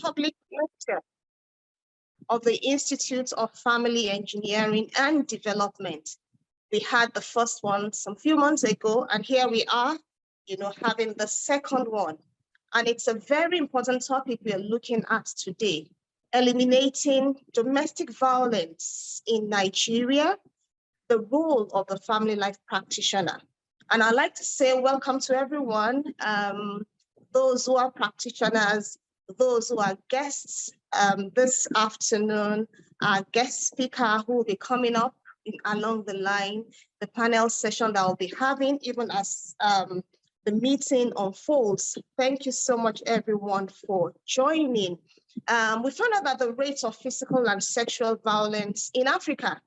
public lecture of the Institute of Family Engineering and Development. We had the first one some few months ago, and here we are, having the second one. And it's a very important topic we are looking at today: eliminating domestic violence in Nigeria, the role of the family life practitioner. And I'd like to say welcome to everyone, those who are practitioners, those who are guests this afternoon, our guest speaker who will be coming up along the line, the panel session that we'll be having, even as the meeting unfolds. Thank you so much, everyone, for joining. We found out that the rates of physical and sexual violence in Africa,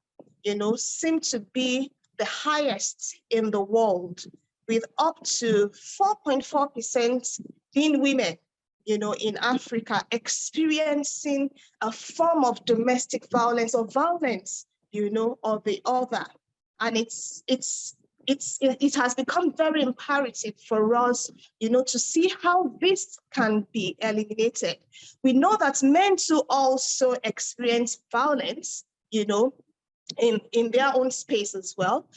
seem to be the highest in the world, with up to 4.4% being women, in Africa experiencing a form of domestic violence or violence, or the other. And it has become very imperative for us, to see how this can be eliminated. We know that men too also experience violence, in their own space as well.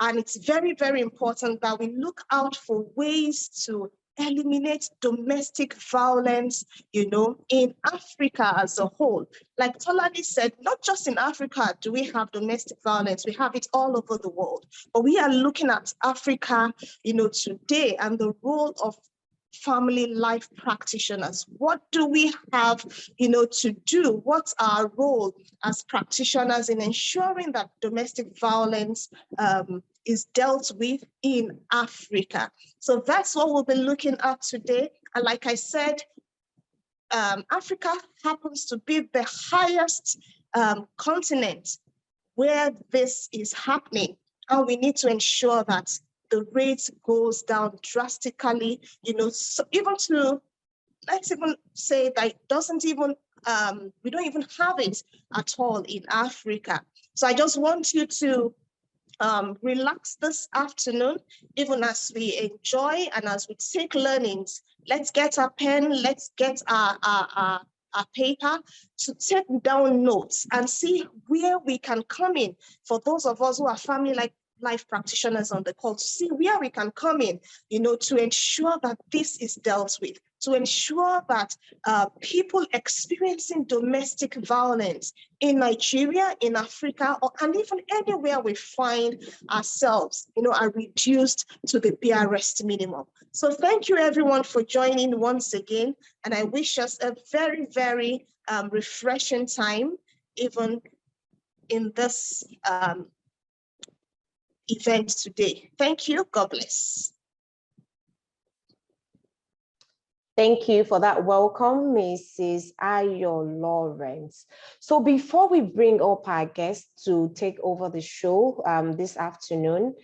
And it's very, very important that we look out for ways to eliminate domestic violence, in Africa as a whole. Like Tolani said, not just in Africa do we have domestic violence, we have it all over the world. But we are looking at Africa, today, and the role of family life practitioners. What do we have, to do? What's our role as practitioners in ensuring that domestic violence is dealt with in Africa? So that's what we'll be looking at today. And like I said, Africa happens to be the highest continent where this is happening. And we need to ensure that the rate goes down drastically, so even to, let's even say that it doesn't even, we don't even have it at all in Africa. So I just want you to relax this afternoon, even as we enjoy and as we take learnings. Let's get our pen, let's get our paper to take down notes and see where we can come in. For those of us who are family life practitioners on the call, to see where we can come in, to ensure that this is dealt with, to ensure that people experiencing domestic violence in Nigeria, in Africa, and even anywhere we find ourselves, are reduced to the barest minimum. So thank you everyone for joining once again, and I wish us a very, very refreshing time, even in this event today. Thank you. God bless. Thank you for that welcome, Mrs. Ayo Lawrence. So before we bring up our guests to take over the show this afternoon,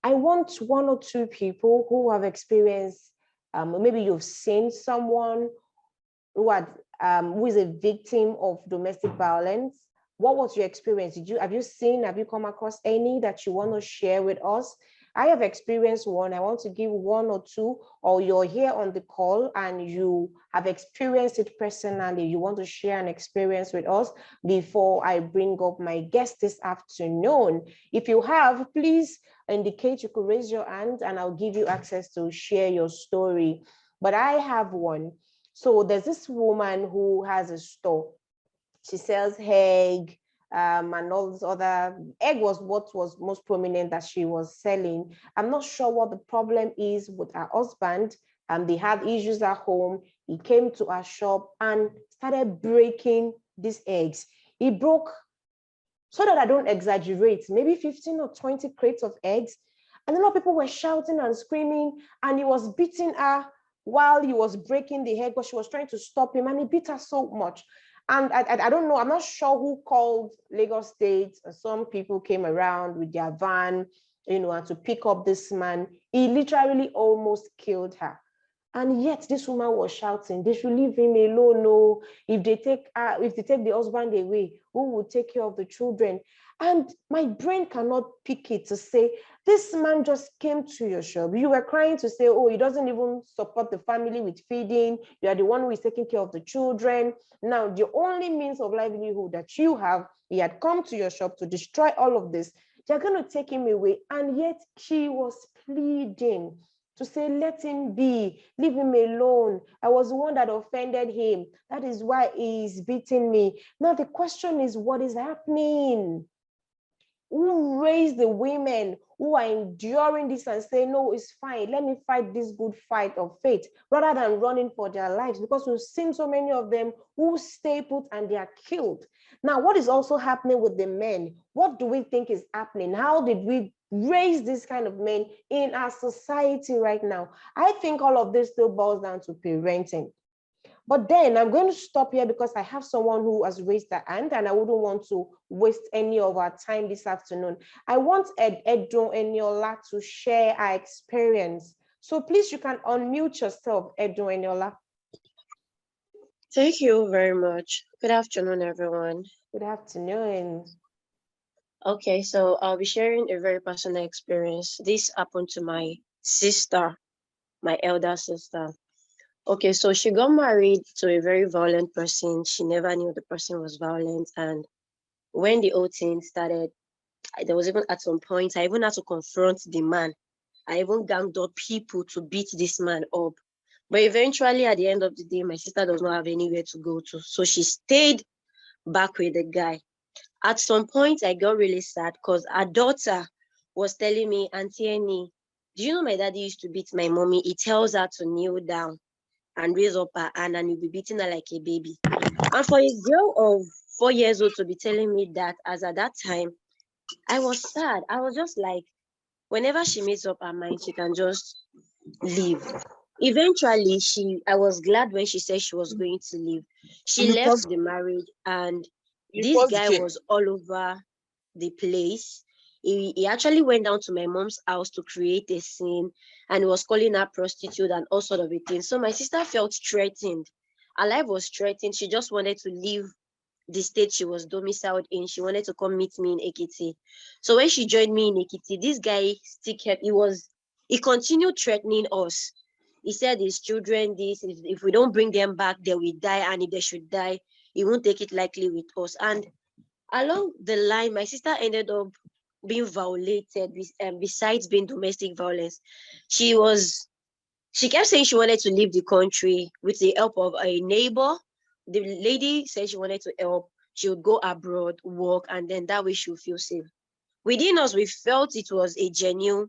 I want one or two people who have experienced, maybe you've seen someone who is a victim of domestic violence. What was your experience? Have you come across any that you want to share with us? I have experienced one. I want to give one or two, or you're here on the call and you have experienced it personally. You want to share an experience with us before I bring up my guest this afternoon. If you have, please indicate. You could raise your hand and I'll give you access to share your story. But I have one. So there's this woman who has a store. She sells egg and all this other. Egg was what was most prominent that she was selling. I'm not sure what the problem is with her husband. They had issues at home. He came to our shop and started breaking these eggs. He broke, so that I don't exaggerate, maybe 15 or 20 crates of eggs. And a lot of people were shouting and screaming, and he was beating her while he was breaking the egg, but she was trying to stop him, and he beat her so much. And I don't know, I'm not sure who called Lagos State. Some people came around with their van, and to pick up this man. He literally almost killed her. And yet this woman was shouting, they should leave him alone. No, if they take the husband away, who will take care of the children? And my brain cannot pick it to say, this man just came to your shop. You were crying to say, oh, he doesn't even support the family with feeding. You are the one who is taking care of the children. Now, the only means of livelihood that you have, he had come to your shop to destroy all of this. They're going to take him away. And yet she was pleading to say, let him be, leave him alone. I was the one that offended him. That is why he's beating me. Now the question is, what is happening? Who raised the women who are enduring this and say, no, it's fine, let me fight this good fight of faith, rather than running for their lives? Because we've seen so many of them who stay put and they are killed. Now, what is also happening with the men? What do we think is happening? How did we raise this kind of men in our society right now? I think all of this still boils down to parenting. But then I'm going to stop here because I have someone who has raised their hand and I wouldn't want to waste any of our time this afternoon. I want Edun Eniola to share our experience. So please, you can unmute yourself, Edun Eniola. Thank you very much. Good afternoon, everyone. Good afternoon. Okay, so I'll be sharing a very personal experience. This happened to my sister, my elder sister. Okay, so she got married to a very violent person. She never knew the person was violent. And when the whole thing started, there was even at some point, I even had to confront the man. I even ganged up people to beat this man up. But eventually, at the end of the day, my sister does not have anywhere to go to. So she stayed back with the guy. At some point, I got really sad because her daughter was telling me, Auntie Annie, do you know my daddy used to beat my mommy? He tells her to kneel down and raise up her hand and you'll be beating her like a baby. And for a girl of 4 years old to be telling me that, as at that time, I was sad. I was just like, whenever she makes up her mind, she can just leave. Eventually, I was glad when she said she was going to leave. She left the marriage and this guy was all over the place. He actually went down to my mom's house to create a scene and he was calling her prostitute and all sort of a thing. So my sister felt threatened. Her life was threatened. She just wanted to leave the state she was domiciled in. She wanted to come meet me in Ekiti. So when she joined me in Ekiti, this guy still kept, he continued threatening us. He said his children, if we don't bring them back, they will die. And if they should die, he won't take it lightly with us. And along the line, my sister ended up being violated besides being domestic violence. She kept saying she wanted to leave the country with the help of a neighbor. The lady said she wanted to help. She would go abroad, work, and then that way she would feel safe. Within us, we felt it was a genuine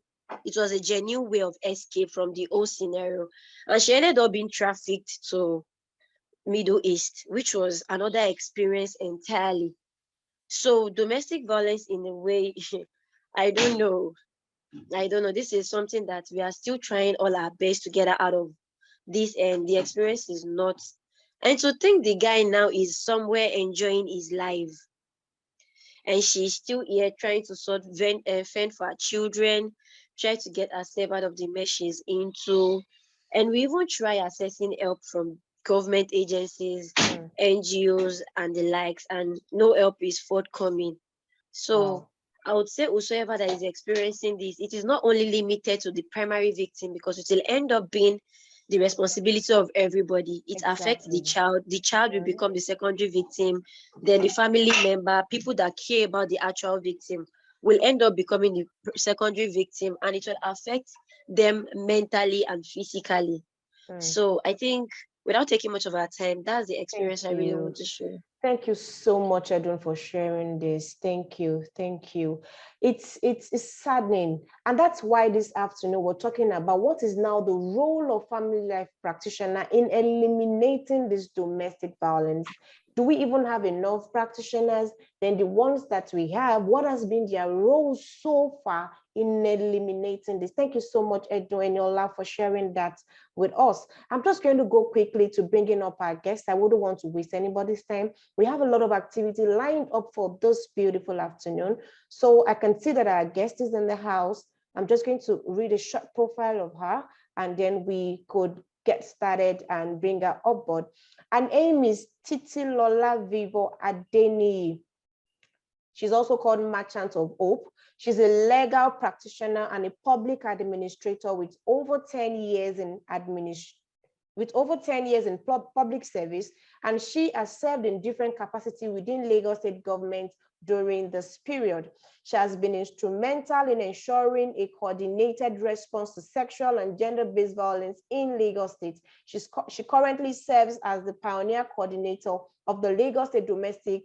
way of escape from the whole scenario. And she ended up being trafficked to Middle East, which was another experience entirely. So domestic violence in a way, I don't know. This is something that we are still trying all our best to get out of this, and the experience is not. And to think the guy now is somewhere enjoying his life, and she's still here trying to fend for her children, try to get herself out of the mess she's into. And we even try accessing help from government agencies, NGOs, and the likes, and no help is forthcoming. So I would say whosoever that is experiencing this, it is not only limited to the primary victim, because it will end up being the responsibility of everybody. It affects the child. The child will become the secondary victim. Then the family member, people that care about the actual victim, will end up becoming the secondary victim, and it will affect them mentally and physically. So I think, without taking much of our time, that's the experience I really want to share. Thank you so much, Edun, for sharing this. Thank you. Thank you. It's saddening. And that's why this afternoon we're talking about what is now the role of family life practitioner in eliminating this domestic violence. Do we even have enough practitioners? Then the ones that we have, what has been their role so far in eliminating this? Thank you so much, Edun Eniola, for sharing that with us. I'm just going to go quickly to bringing up our guests. I wouldn't want to waste anybody's time. We have a lot of activity lined up for this beautiful afternoon. So I can see that our guest is in the house. I'm just going to read a short profile of her, and then we could get started and bring her up board. Her name is Titilola Vivo Adeniyi. She's also called Merchant of Hope. She's a legal practitioner and a public administrator with over 10 years in public service, and she has served in different capacities within Lagos State government during this period. She has been instrumental in ensuring a coordinated response to sexual and gender-based violence in Lagos State. She currently serves as the pioneer coordinator of the Lagos State Domestic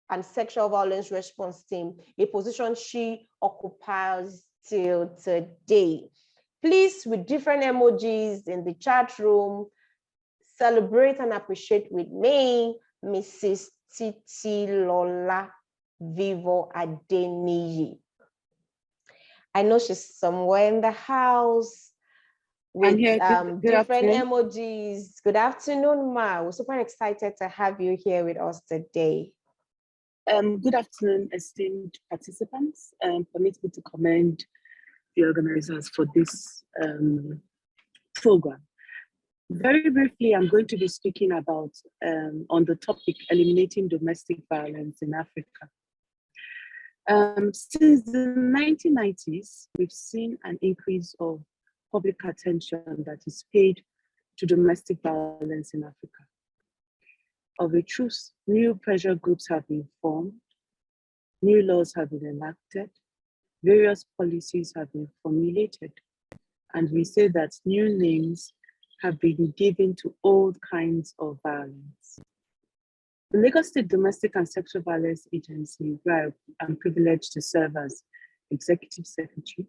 and Sexual Violence Response Team, a position she occupies till today. Please, with different emojis in the chat room, celebrate and appreciate with me, Mrs. Titilola Vivo Adeniyi. I know she's somewhere in the house with different emojis. Good afternoon, Ma. We're super excited to have you here with us today. Good afternoon, esteemed participants. Permit me to commend the organizers for this program. Very briefly, I'm going to be speaking about on the topic eliminating domestic violence in Africa. Since the 1990s, we've seen an increase of public attention that is paid to domestic violence in Africa. Of a truth, new pressure groups have been formed, new laws have been enacted, various policies have been formulated, and we say that new names have been given to all kinds of violence. The Lagos State Domestic and Sexual Violence Agency, where I'm privileged to serve as Executive Secretary,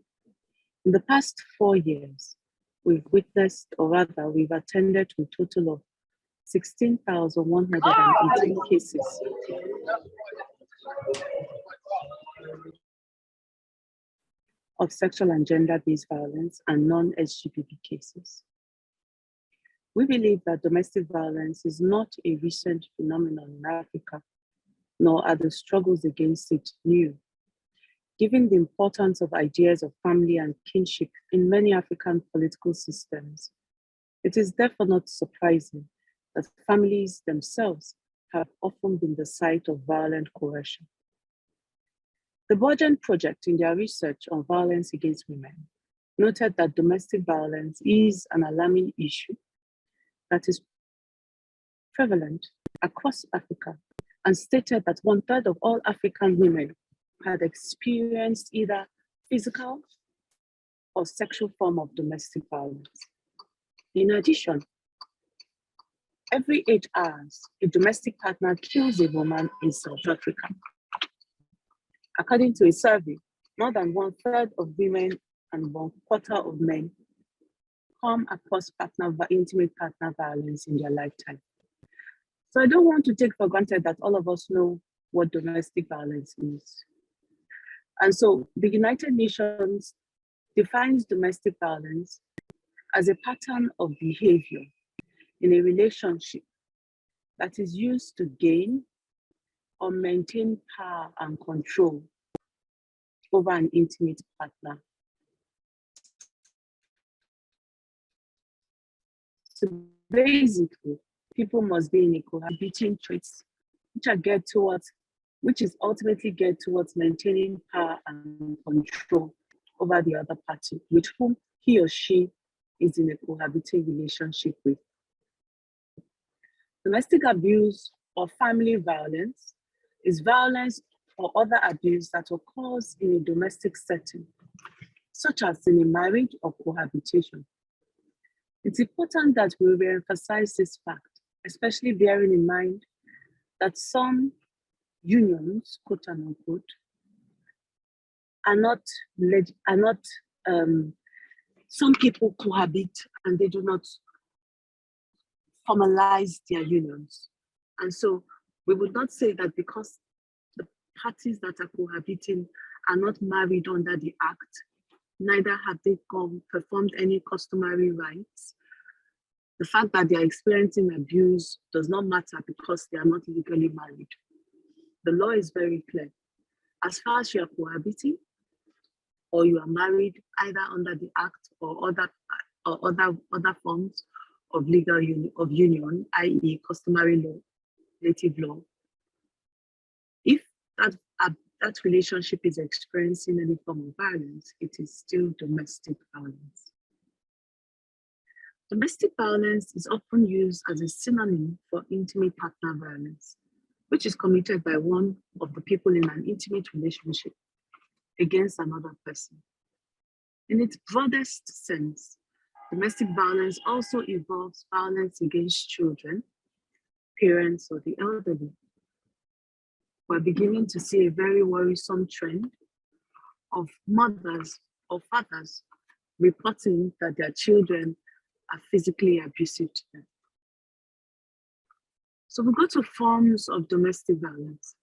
in the past 4 years, we've witnessed, or rather, we've attended to a total of 16,118 cases of sexual and gender-based violence and non-SGBV cases. We believe that domestic violence is not a recent phenomenon in Africa, nor are the struggles against it new. Given the importance of ideas of family and kinship in many African political systems, it is therefore not surprising that families themselves have often been the site of violent coercion. The Burgeon Project, in their research on violence against women, noted that domestic violence is an alarming issue that is prevalent across Africa, and stated that 1/3 of all African women had experienced either physical or sexual form of domestic violence. In addition, every 8 hours, a domestic partner kills a woman in South Africa. According to a survey, more than 1/3 of women and 1/4 of men come across intimate partner violence in their lifetime. So I don't want to take for granted that all of us know what domestic violence is. And so the United Nations defines domestic violence as a pattern of behavior in a relationship that is used to gain or maintain power and control over an intimate partner. So basically, people must be in a cohabiting traits which is ultimately geared towards maintaining power and control over the other party, with whom he or she is in a cohabiting relationship with. Domestic abuse or family violence is violence or other abuse that occurs in a domestic setting, such as in a marriage or cohabitation. It's important that we re-emphasize this fact, especially bearing in mind that some unions, quote unquote, some people cohabit and they do not formalize their unions. And so we would not say that because the parties that are cohabiting are not married under the Act, neither have they performed any customary rites. The fact that they are experiencing abuse does not matter because they are not legally married. The law is very clear. As far as you are cohabiting or you are married either under the Act or other forms, of legal union, i.e. customary law, native law, if that relationship is experiencing any form of violence, it is still domestic violence. Domestic violence is often used as a synonym for intimate partner violence, which is committed by one of the people in an intimate relationship against another person. In its broadest sense, domestic violence also involves violence against children, parents, or the elderly. We're beginning to see a very worrisome trend of mothers or fathers reporting that their children are physically abusive to them. So we go to forms of domestic violence.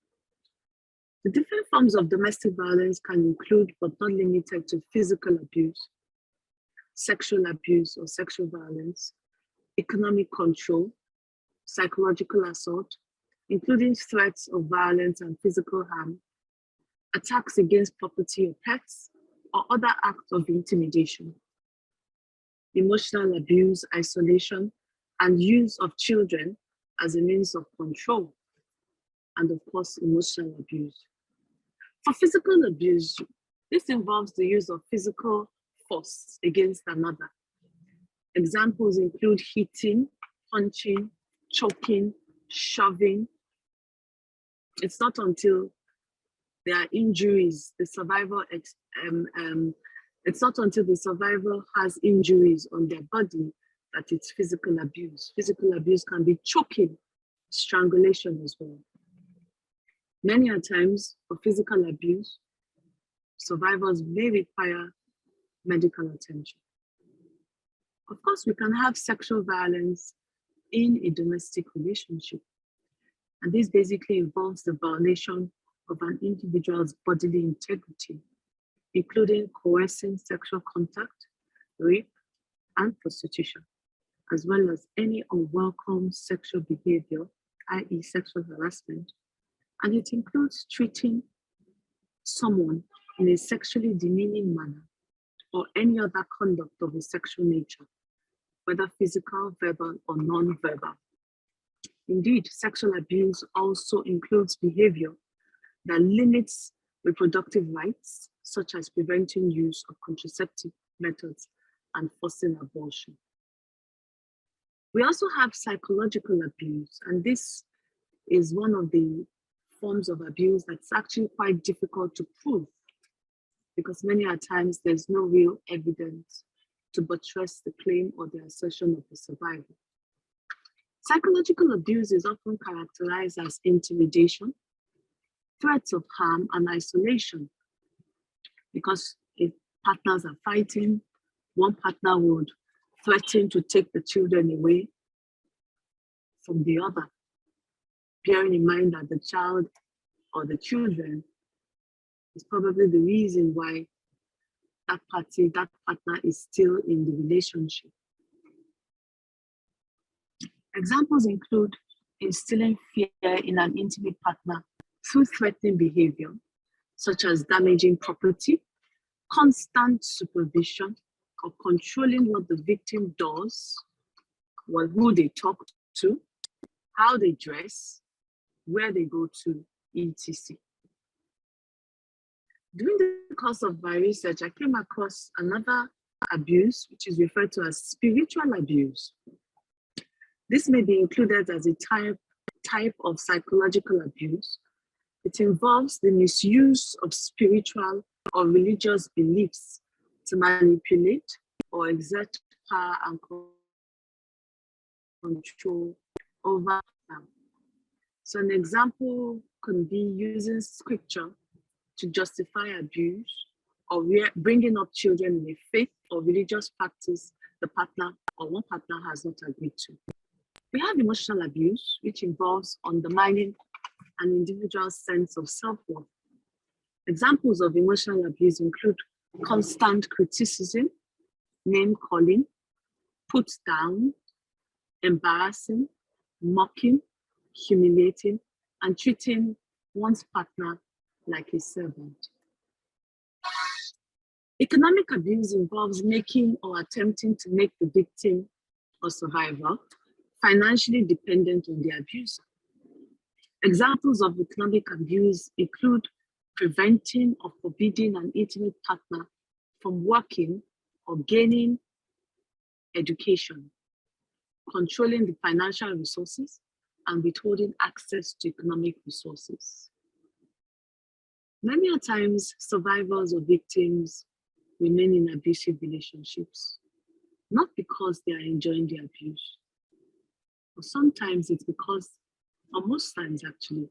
The different forms of domestic violence can include, but not limited to, physical abuse, sexual abuse or sexual violence, economic control, psychological assault, including threats of violence and physical harm, attacks against property or pets, or other acts of intimidation, emotional abuse, isolation, and use of children as a means of control, and of course, emotional abuse. For physical abuse, this involves the use of physical force against another. Examples include hitting, punching, choking, shoving. It's not until there are injuries, it's not until the survivor has injuries on their body that it's physical abuse. Physical abuse can be choking, strangulation as well. Many a times for physical abuse, survivors may require medical attention. Of course, we can have sexual violence in a domestic relationship. And this basically involves the violation of an individual's bodily integrity, including coercing sexual contact, rape, and prostitution, as well as any unwelcome sexual behavior, i.e. sexual harassment. And it includes treating someone in a sexually demeaning manner or any other conduct of a sexual nature, whether physical, verbal, or non-verbal. Indeed, sexual abuse also includes behavior that limits reproductive rights, such as preventing use of contraceptive methods and forcing abortion. We also have psychological abuse, and this is one of the forms of abuse that's actually quite difficult to prove, because many a times there's no real evidence to buttress the claim or the assertion of the survivor. Psychological abuse is often characterized as intimidation, threats of harm, and isolation, because if partners are fighting, one partner would threaten to take the children away from the other, bearing in mind that the child or the children is probably the reason why that partner is still in the relationship. Examples include instilling fear in an intimate partner through threatening behavior, such as damaging property, constant supervision, or controlling what the victim does, who they talk to, how they dress, where they go to, etc. During the course of my research, I came across another abuse, which is referred to as spiritual abuse. This may be included as a type of psychological abuse. It involves the misuse of spiritual or religious beliefs to manipulate or exert power and control over them. So an example can be using scripture to justify abuse, or bringing up children in a faith or religious practice the partner or one partner has not agreed to. We have emotional abuse, which involves undermining an individual's sense of self-worth. Examples of emotional abuse include constant criticism, name-calling, put down, embarrassing, mocking, humiliating, and treating one's partner like a servant. Economic abuse involves making or attempting to make the victim or survivor financially dependent on the abuser. Examples of economic abuse include preventing or forbidding an intimate partner from working or gaining education, controlling the financial resources, and withholding access to economic resources. Many a times, survivors or victims remain in abusive relationships, not because they are enjoying the abuse, but sometimes it's because, or most times actually,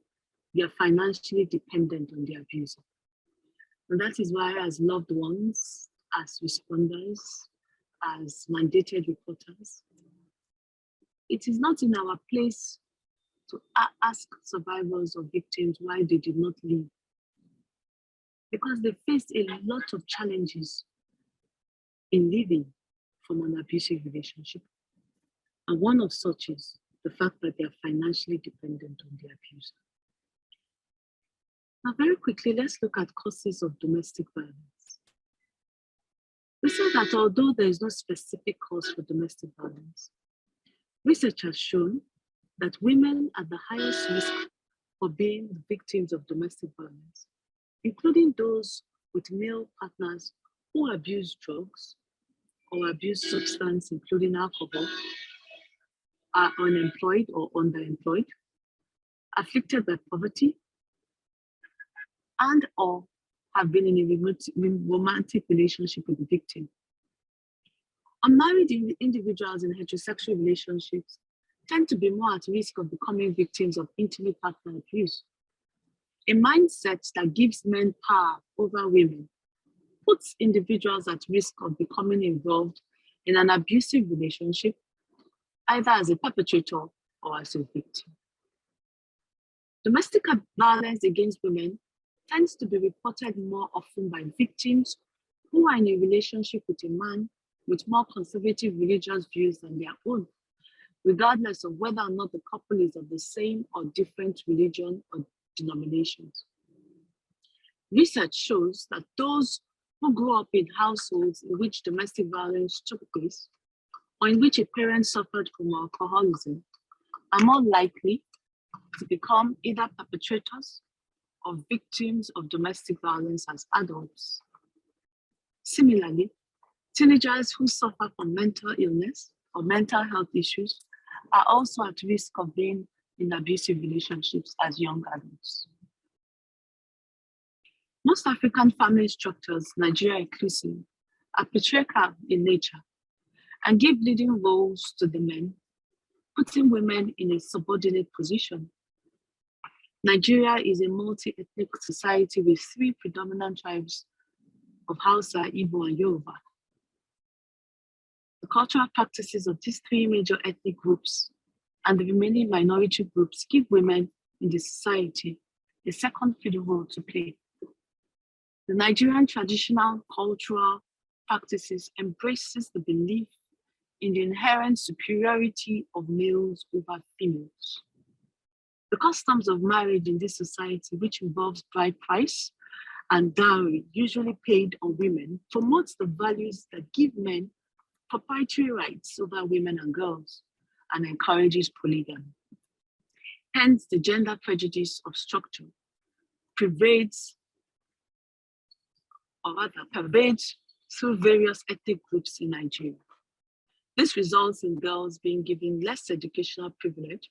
they are financially dependent on the abuser. And that is why, as loved ones, as responders, as mandated reporters, it is not in our place to ask survivors or victims why they did not leave, because they faced a lot of challenges in living from an abusive relationship. And one of such is the fact that they are financially dependent on the abuser. Now, very quickly, let's look at causes of domestic violence. We say that although there is no specific cause for domestic violence, research has shown that women are the highest risk for being victims of domestic violence, including those with male partners who abuse drugs or abuse substance, including alcohol, are unemployed or underemployed, afflicted by poverty, and or have been in a romantic relationship with the victim. Unmarried individuals in heterosexual relationships tend to be more at risk of becoming victims of intimate partner abuse. A mindset that gives men power over women puts individuals at risk of becoming involved in an abusive relationship, either as a perpetrator or as a victim. Domestic violence against women tends to be reported more often by victims who are in a relationship with a man with more conservative religious views than their own, regardless of whether or not the couple is of the same or different religion or denominations. Research shows that those who grew up in households in which domestic violence took place, or in which a parent suffered from alcoholism, are more likely to become either perpetrators or victims of domestic violence as adults. Similarly, teenagers who suffer from mental illness or mental health issues are also at risk of being in abusive relationships as young adults. Most African family structures, Nigeria inclusive, are patriarchal in nature and give leading roles to the men, putting women in a subordinate position. Nigeria is a multi-ethnic society with three predominant tribes of Hausa, Igbo, and Yoruba. The cultural practices of these three major ethnic groups and the remaining minority groups give women in the society a second fiddle role to play. The Nigerian traditional cultural practices embraces the belief in the inherent superiority of males over females. The customs of marriage in this society, which involves bride price and dowry, usually paid on women, promotes the values that give men proprietary rights over women and girls and encourages polygamy. Hence, the gender prejudice of structure pervades through various ethnic groups in Nigeria. This results in girls being given less educational privilege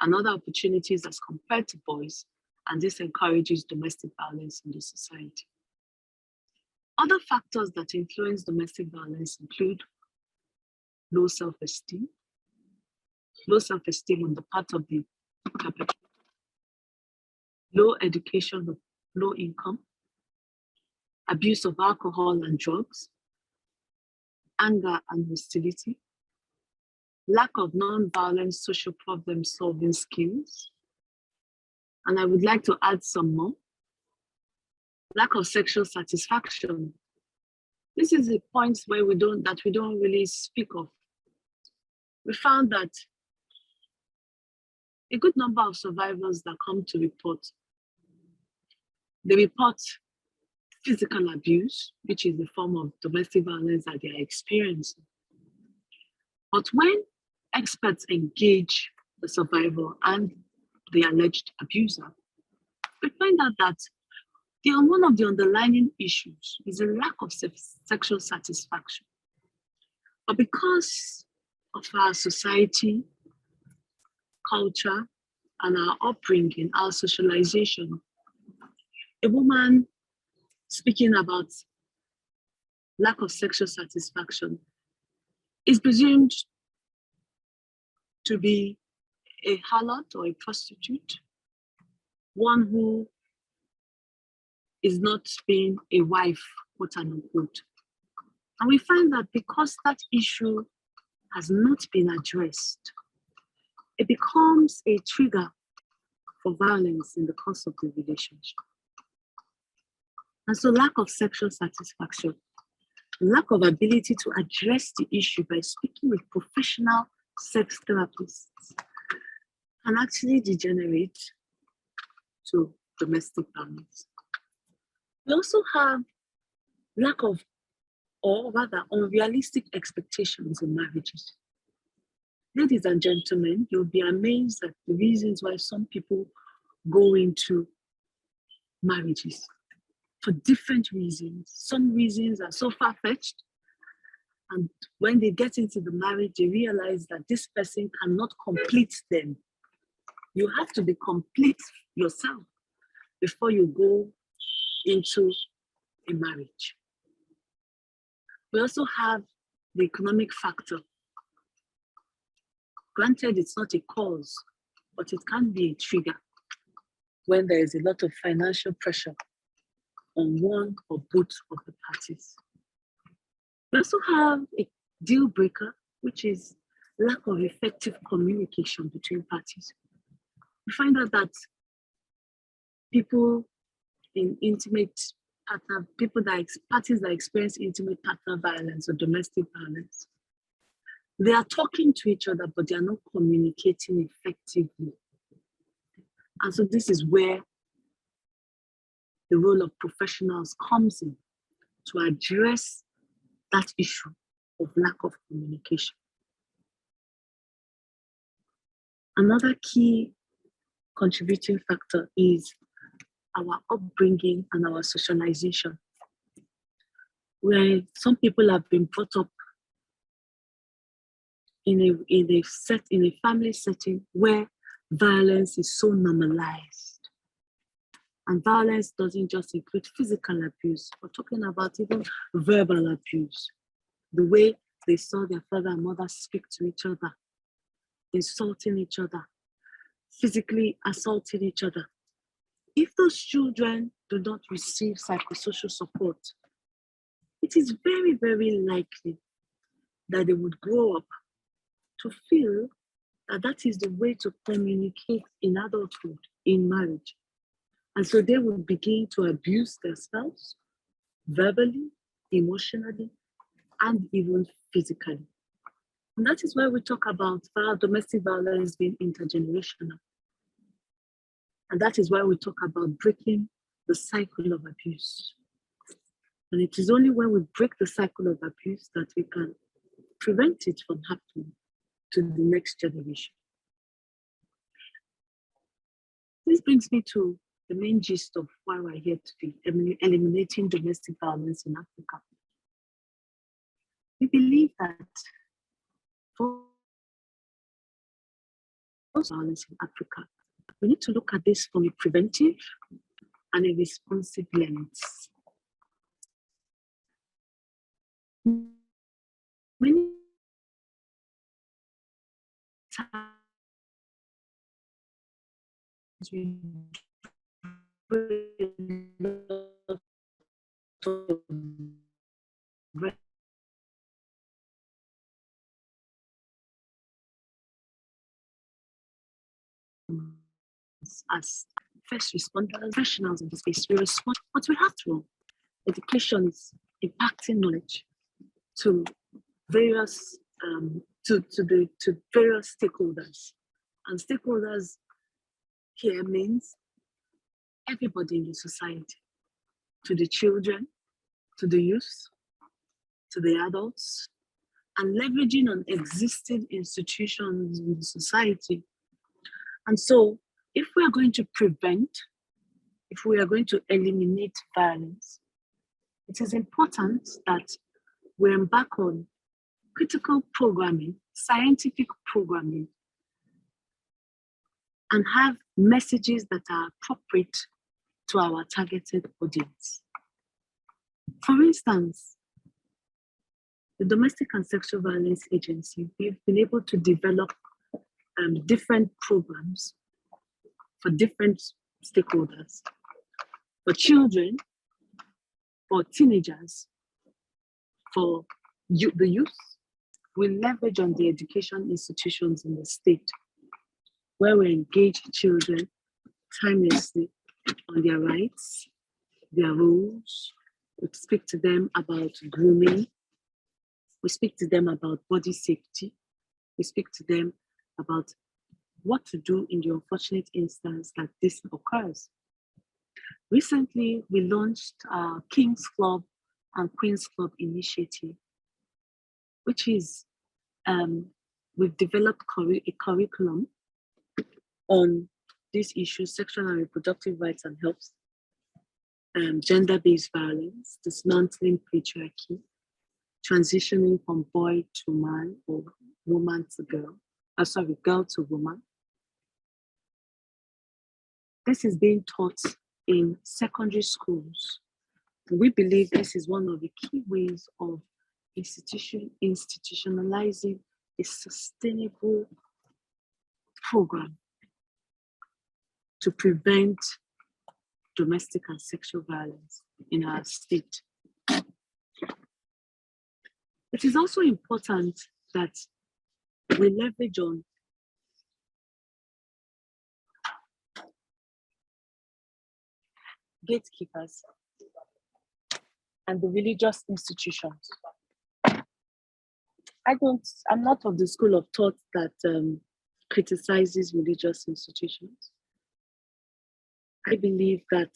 and other opportunities as compared to boys, and this encourages domestic violence in the society. Other factors that influence domestic violence include low self-esteem on the part of the perpetrator, low education or low income, abuse of alcohol and drugs, anger and hostility, lack of non-violent social problem-solving skills, and I would like to add some more. Lack of sexual satisfaction. This is a point where we don't really speak of. We found that a good number of survivors that come to report, they report physical abuse, which is a form of domestic violence that they are experiencing. But when experts engage the survivor and the alleged abuser, we find out that one of the underlying issues is a lack of sexual satisfaction. But because of our society, culture, and our upbringing, our socialization, a woman speaking about lack of sexual satisfaction is presumed to be a harlot or a prostitute, one who is not being a wife, quote unquote. And we find that because that issue has not been addressed, it becomes a trigger for violence in the course of the relationship. And so lack of sexual satisfaction, lack of ability to address the issue by speaking with professional sex therapists can actually degenerate to domestic violence. We also have lack of, or rather unrealistic expectations in marriages. Ladies and gentlemen, you'll be amazed at the reasons why some people go into marriages for different reasons. Some reasons are so far-fetched, and when they get into the marriage, they realize that this person cannot complete them. You have to be complete yourself before you go into a marriage. We also have the economic factor. Granted, it's not a cause, but it can be a trigger when there is a lot of financial pressure on one or both of the parties. We also have a deal breaker, which is lack of effective communication between parties. We find out that people in intimate partner, parties that experience intimate partner violence or domestic violence, they are talking to each other, but they are not communicating effectively. And so this is where the role of professionals comes in to address that issue of lack of communication. Another key contributing factor is our upbringing and our socialization, where some people have been brought up in a family setting where violence is so normalized. And violence doesn't just include physical abuse. We're talking about even verbal abuse. The way they saw their father and mother speak to each other, insulting each other, physically assaulting each other. If those children do not receive psychosocial support, it is very, very likely that they would grow up to feel that that is the way to communicate in adulthood, in marriage. And so they will begin to abuse their spouse verbally, emotionally, and even physically. And that is why we talk about domestic violence being intergenerational. And that is why we talk about breaking the cycle of abuse. And it is only when we break the cycle of abuse that we can prevent it from happening to the next generation. This brings me to the main gist of why we're here today, eliminating domestic violence in Africa. We believe that for violence in Africa, we need to look at this from a preventive and a responsive lens. Many times we as first responders, professionals in the space, we respond, but we have to. Education is impacting knowledge to various various stakeholders, and stakeholders here means everybody in the society, to the children, to the youth, to the adults, and leveraging on existing institutions in society. And so, if we are going to prevent, if we are going to eliminate violence, it is important that we embark on critical programming, scientific programming, and have messages that are appropriate to our targeted audience. For instance, the Domestic and Sexual Violence Agency, we've been able to develop different programs for different stakeholders, for children, for teenagers, for the youth. We leverage on the education institutions in the state, where we engage children timelessly on their rights, their rules. We speak to them about grooming. We speak to them about body safety. We speak to them about what to do in the unfortunate instance that this occurs. Recently, we launched our King's Club and Queen's Club initiative, which is, we've developed a curriculum on these issues: sexual and reproductive rights and health, gender-based violence, dismantling patriarchy, transitioning from boy to man or woman to girl, girl to woman. This is being taught in secondary schools. We believe this is one of the key ways of institutionalizing a sustainable program to prevent domestic and sexual violence in our state. It is also important that we leverage on gatekeepers and the religious institutions. I'm not of the school of thought that criticizes religious institutions. I believe that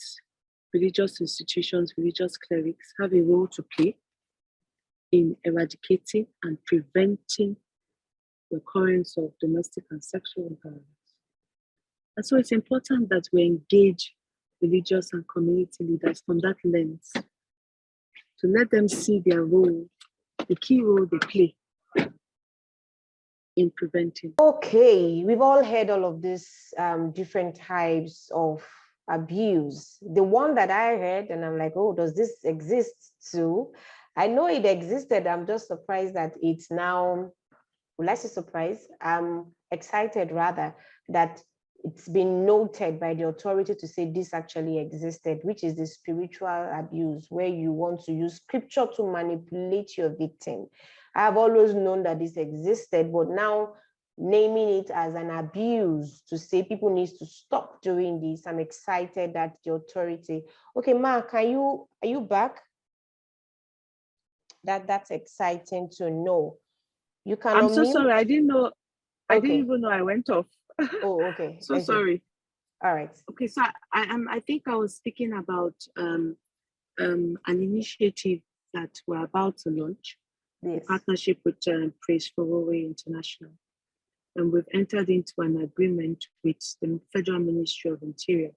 religious institutions, religious clerics have a role to play in eradicating and preventing the occurrence of domestic and sexual violence. And so it's important that we engage religious and community leaders from that lens to let them see their role, the key role they play in preventing. Okay, we've all heard all of these different types of abuse. The one that I heard, and I'm like, oh, does this exist too? I know it existed. I'm just surprised that it's now, well, I say surprised. I'm excited rather that it's been noted by the authority to say this actually existed, which is the spiritual abuse, where you want to use scripture to manipulate your victim. I've always known that this existed, but now naming it as an abuse to say people need to stop doing this, I'm excited that the authority. Okay, Mark, are you back? That's exciting to know. You can I'm so unmute. sorry, I didn't know. I Okay. didn't even know I went off. Oh, okay. So Okay. sorry. All right. Okay, so I think I was speaking about an initiative that we're about to launch, Yes. a partnership with Praise for Norway International. And we've entered into an agreement with the Federal Ministry of Interior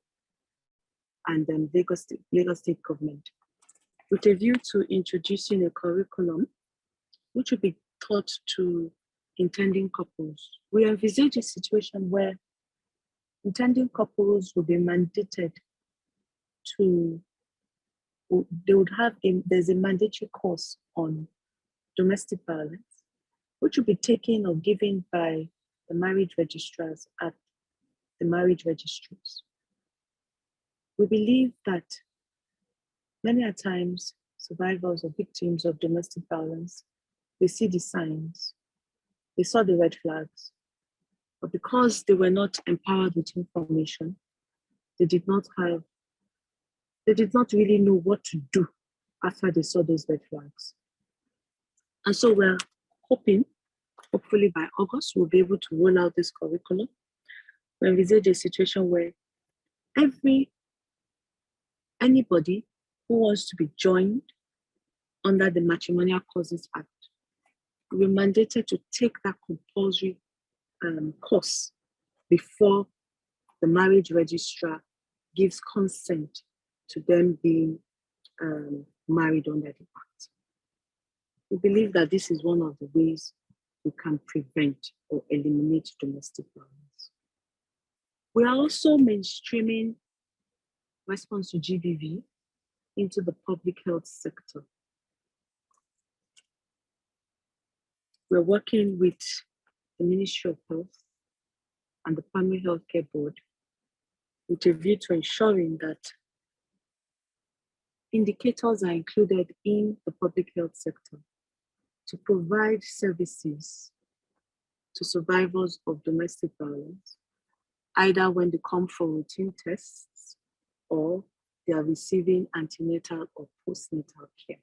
and Lagos State Government, with a view to introducing a curriculum which will be taught to intending couples. We envisage a situation where intending couples will be mandated to, they would have, there's a mandatory course on domestic violence, which will be taken or given by the marriage registrars at the marriage registries. We believe that many a times survivors or victims of domestic violence, they see the signs, they saw the red flags, but because they were not empowered with information, they did not really know what to do after they saw those red flags. And so we're hoping, hopefully by August, we'll be able to roll out this curriculum. We envisage a situation where anybody who wants to be joined under the Matrimonial Causes Act we're mandated to take that compulsory course before the marriage registrar gives consent to them being married under the Act. We believe that this is one of the ways we can prevent or eliminate domestic violence. We are also mainstreaming response to GBV into the public health sector. We're working with the Ministry of Health and the Primary Healthcare Board with a view to ensuring that indicators are included in the public health sector to provide services to survivors of domestic violence, either when they come for routine tests or they are receiving antenatal or postnatal care.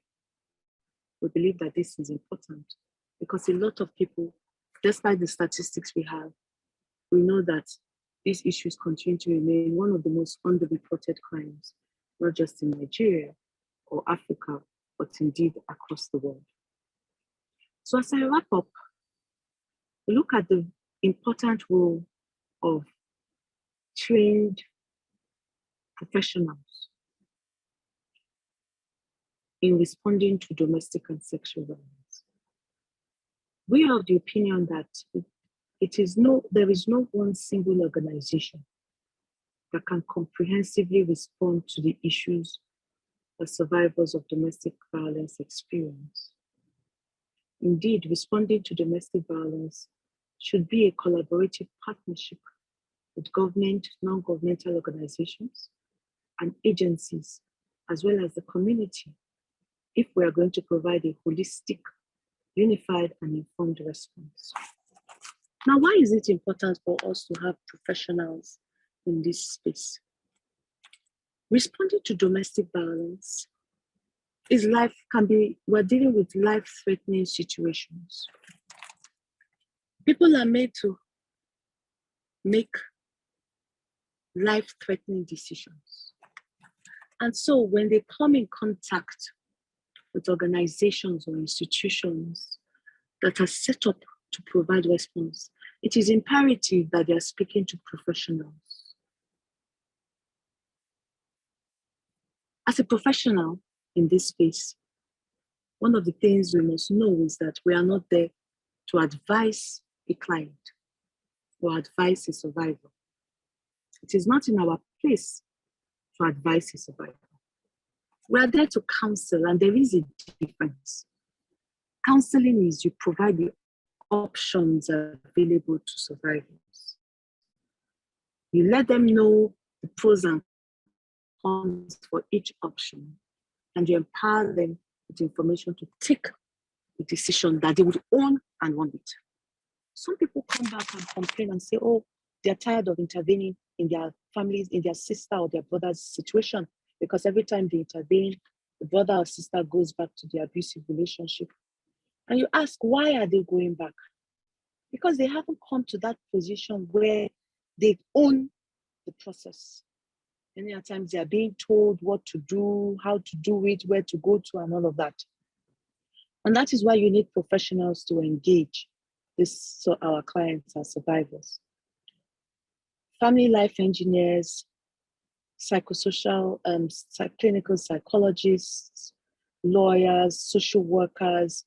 We believe that this is important because a lot of people, despite the statistics we have, we know that these issues continue to remain one of the most underreported crimes, not just in Nigeria or Africa, but indeed across the world. So as I wrap up, we look at the important role of trained professionals in responding to domestic and sexual violence. We are of the opinion that there is no one single organization that can comprehensively respond to the issues that survivors of domestic violence experience. Indeed, responding to domestic violence should be a collaborative partnership with government, non-governmental organizations, and agencies, as well as the community, if we are going to provide a holistic, unified, and informed response. Now, why is it important for us to have professionals in this space? Responding to domestic violence we're dealing with life-threatening situations. People are made to make life-threatening decisions. And so when they come in contact with organizations or institutions that are set up to provide response, it is imperative that they are speaking to professionals. As a professional in this space, one of the things we must know is that we are not there to advise a client or advise a survivor. It is not in our place to advise a survivor. We are there to counsel, and there is a difference. Counseling is you provide the options available to survivors. You let them know the pros and cons for each option, and you empower them with information to take the decision that they would own and want it. Some people come back and complain and say, oh, they're tired of intervening in their families, in their sister or their brother's situation, because every time they intervene, the brother or sister goes back to the abusive relationship. And you ask, why are they going back? Because they haven't come to that position where they own the process. Many times they are being told what to do, how to do it, where to go to, and all of that. And that is why you need professionals to engage so our clients are survivors. Family life engineers, psychosocial, clinical psychologists, lawyers, social workers,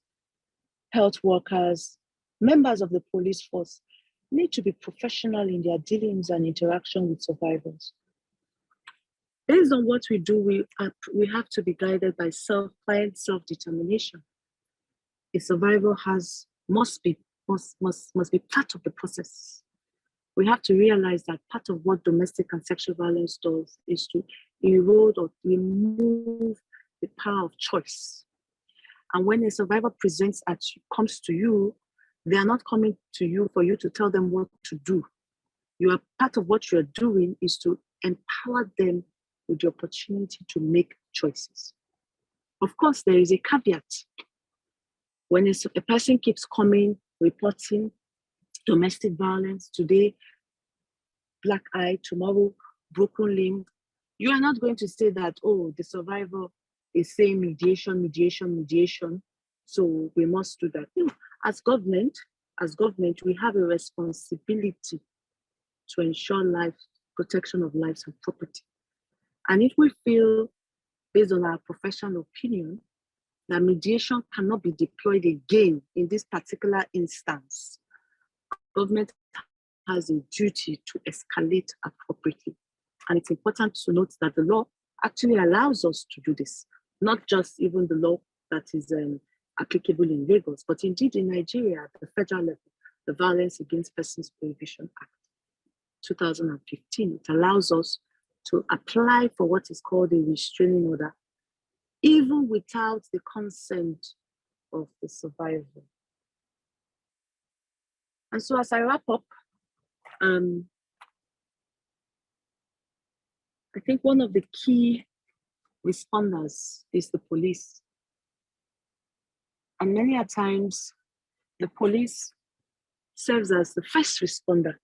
health workers, members of the police force need to be professional in their dealings and interaction with survivors. Based on what we do, we have to be guided by client self-determination. A survivor must be part of the process. We have to realize that part of what domestic and sexual violence does is to erode or remove the power of choice. And when a survivor comes to you, they are not coming to you for you to tell them what to do. Part of what you're doing is to empower them with the opportunity to make choices. Of course, there is a caveat. When a person keeps coming, reporting domestic violence, today, black eye, tomorrow, broken limb, you are not going to say that, oh, the survivor is saying mediation, so we must do that. No, As government, we have a responsibility to ensure protection of lives and property. And if we feel, based on our professional opinion, that mediation cannot be deployed again in this particular instance, government has a duty to escalate appropriately. And it's important to note that the law actually allows us to do this, not just even the law that is applicable in Lagos, but indeed in Nigeria at the federal level, the Violence Against Persons Prohibition Act 2015. It allows us to apply for what is called a restraining order, even without the consent of the survivor. And so as I wrap up, I think one of the key responders is the police. And many a times, the police serves as the first responder.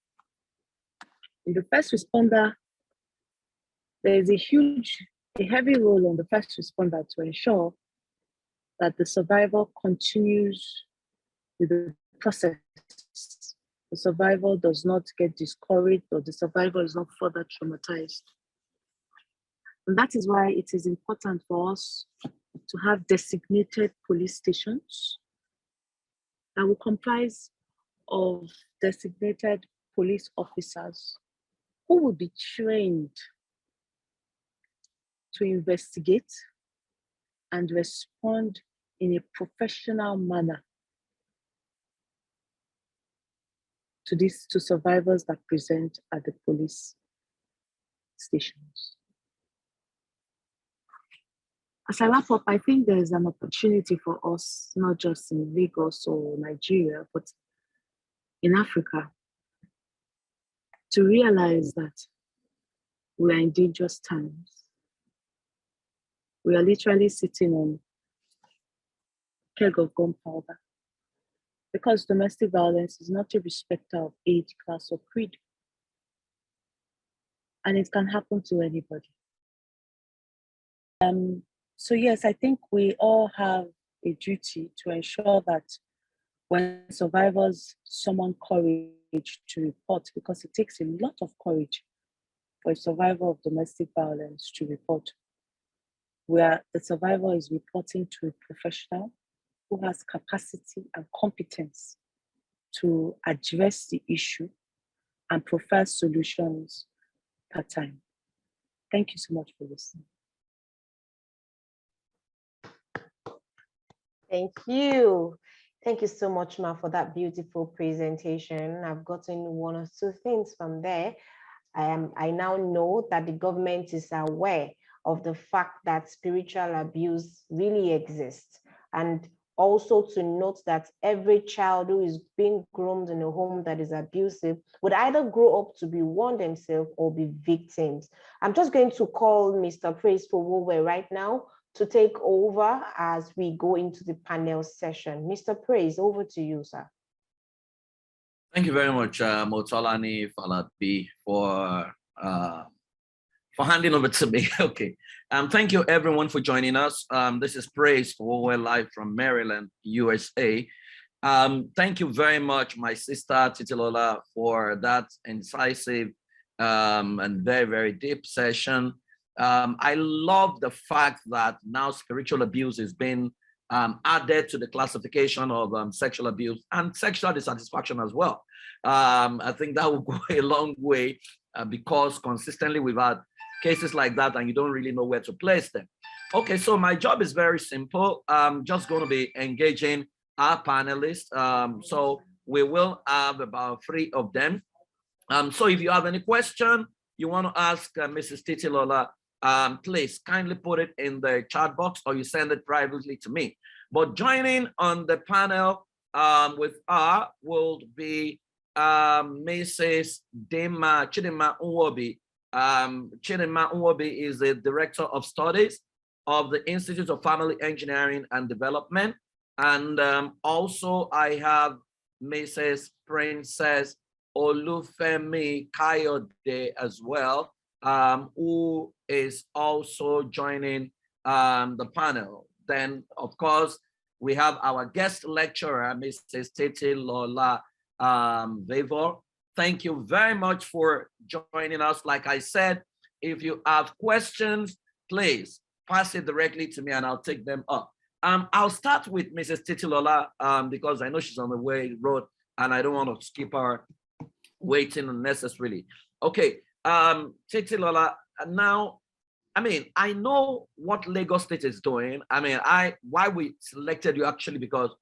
In the first responder, there is a heavy role on the first responder to ensure that the survivor continues with the process. The survivor does not get discouraged, or the survivor is not further traumatized. And that is why it is important for us to have designated police stations that will comprise of designated police officers who will be trained to investigate and respond in a professional manner to survivors that present at the police stations. As I wrap up, I think there is an opportunity for us, not just in Lagos or Nigeria, but in Africa, to realize that we are in dangerous times. We are literally sitting on a keg of gunpowder, because domestic violence is not a respecter of age, class, or creed. And it can happen to anybody. So yes, I think we all have a duty to ensure that when survivors summon courage to report, because it takes a lot of courage for a survivor of domestic violence to report, where the survivor is reporting to a professional who has capacity and competence to address the issue and provide solutions per time. Thank you so much for listening. Thank you. Thank you so much, Ma, for that beautiful presentation. I've gotten one or two things from there. I now know that the government is aware of the fact that spiritual abuse really exists, and also to note that every child who is being groomed in a home that is abusive would either grow up to be one themselves or be victims. I'm just going to call Mr. Praise Fowowe right now to take over as we go into the panel session. Mr. Praise, over to you, sir. Thank you very much, Motolani Falatbi, for handing over to me. Okay. Thank you everyone for joining us. This is Praise Fowowe live from Maryland, USA. Thank you very much, my sister Titilola, for that incisive and very, very deep session. I love the fact that now spiritual abuse is being added to the classification of sexual abuse and sexual dissatisfaction as well. I think that will go a long way because consistently we've had cases like that and you don't really know where to place them. Okay, so my job is very simple. I'm just going to be engaging our panelists. So we will have about 3 of them. So if you have any question you want to ask Mrs. Titilola, please kindly put it in the chat box or you send it privately to me. But joining on the panel with her will be Mrs. Chidinma Nwobi. Chidinma Nwobi is the Director of Studies of the Institute of Family Engineering and Development. And also I have Mrs. Princess Olufemi Kayode as well, who is also joining the panel. Then, of course, we have our guest lecturer, Mrs. Titi Lola Vavor. Thank you very much for joining us. Like I said, if you have questions, please pass it directly to me and I'll take them up. I'll start with Mrs. Titi Lola because I know she's on the way road and I don't want to keep her waiting unnecessarily. Okay, Titi Lola, now, I mean, I know what Lagos State is doing. I mean, why we selected you actually because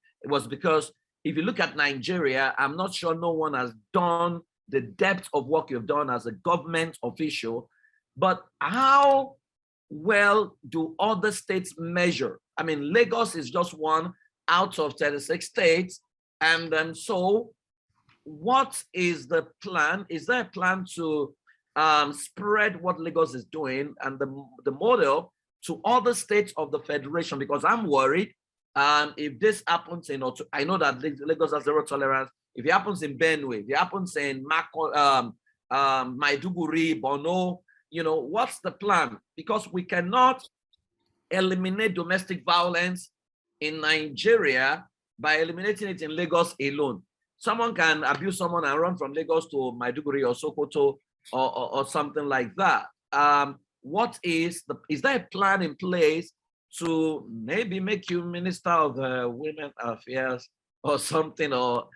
if you look at Nigeria, I'm not sure no one has done the depth of work you've done as a government official, but how well do other states measure? I mean, Lagos is just one out of 36 states. And so what is the plan? Is there a plan to spread what Lagos is doing and the model to other states of the Federation? Because I'm worried if this happens, you know, I know that Lagos has zero tolerance. If it happens in Benue, if it happens in Maiduguri, Borno, you know, what's the plan? Because we cannot eliminate domestic violence in Nigeria by eliminating it in Lagos alone. Someone can abuse someone and run from Lagos to Maiduguri or Sokoto or something like that. Is there a plan in place to maybe make you Minister of Women Affairs or something, or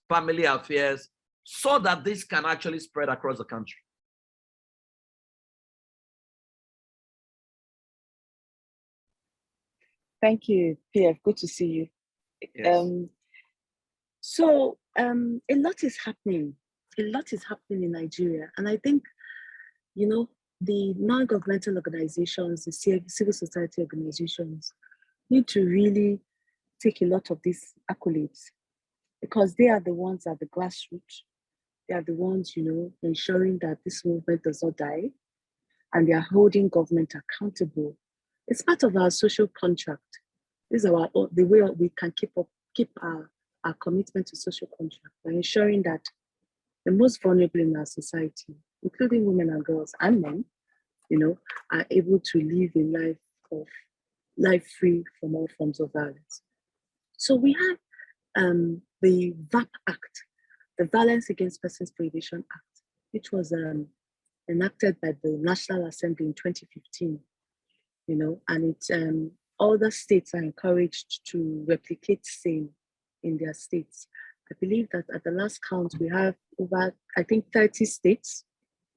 Family Affairs, so that this can actually spread across the country? Thank you, PF. Good to see you. Yes. A lot is happening. A lot is happening in Nigeria. And I think, you know, the non-governmental organizations, the civil society organizations need to really take a lot of these accolades because they are the ones at the grassroots. They are the ones, you know, ensuring that this movement does not die, and they are holding government accountable. It's part of our social contract. This is the way we can keep our commitment to social contract by ensuring that the most vulnerable in our society, including women and girls and men, you know, are able to live a life free from all forms of violence. So we have the VAP Act, the Violence Against Persons Prohibition Act, which was enacted by the National Assembly in 2015, you know, and all the states are encouraged to replicate same in their states. I believe that at the last count, we have over, I think, 30 states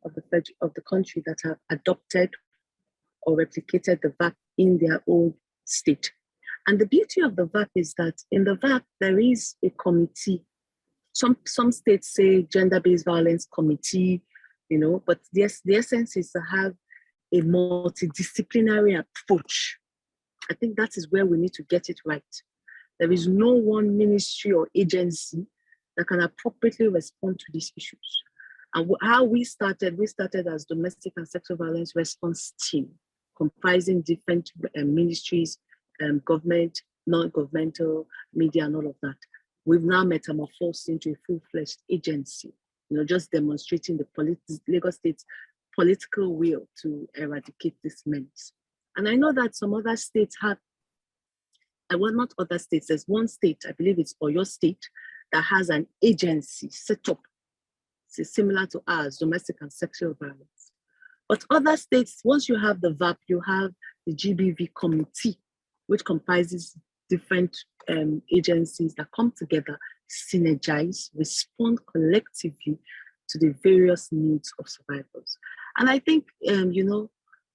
of the country that have adopted or replicated the VAP in their own state. And the beauty of the VAP is that in the VAP, there is a committee. Some states say gender-based violence committee, you know, but the essence is to have a multidisciplinary approach. I think that is where we need to get it right. There is no one ministry or agency that can appropriately respond to these issues. And how we started as Domestic and Sexual Violence Response Team, comprising different ministries, government, non-governmental, media, and all of that. We've now metamorphosed into a full-fledged agency, you know, just demonstrating the Lagos State's political will to eradicate this menace. And I know that some other states have, well, not other states, there's one state, I believe it's Oyo State, that has an agency set up similar to ours, Domestic and Sexual Violence. But other states, once you have the VAP, you have the GBV committee, which comprises different agencies that come together, synergize, respond collectively to the various needs of survivors. And I think, you know,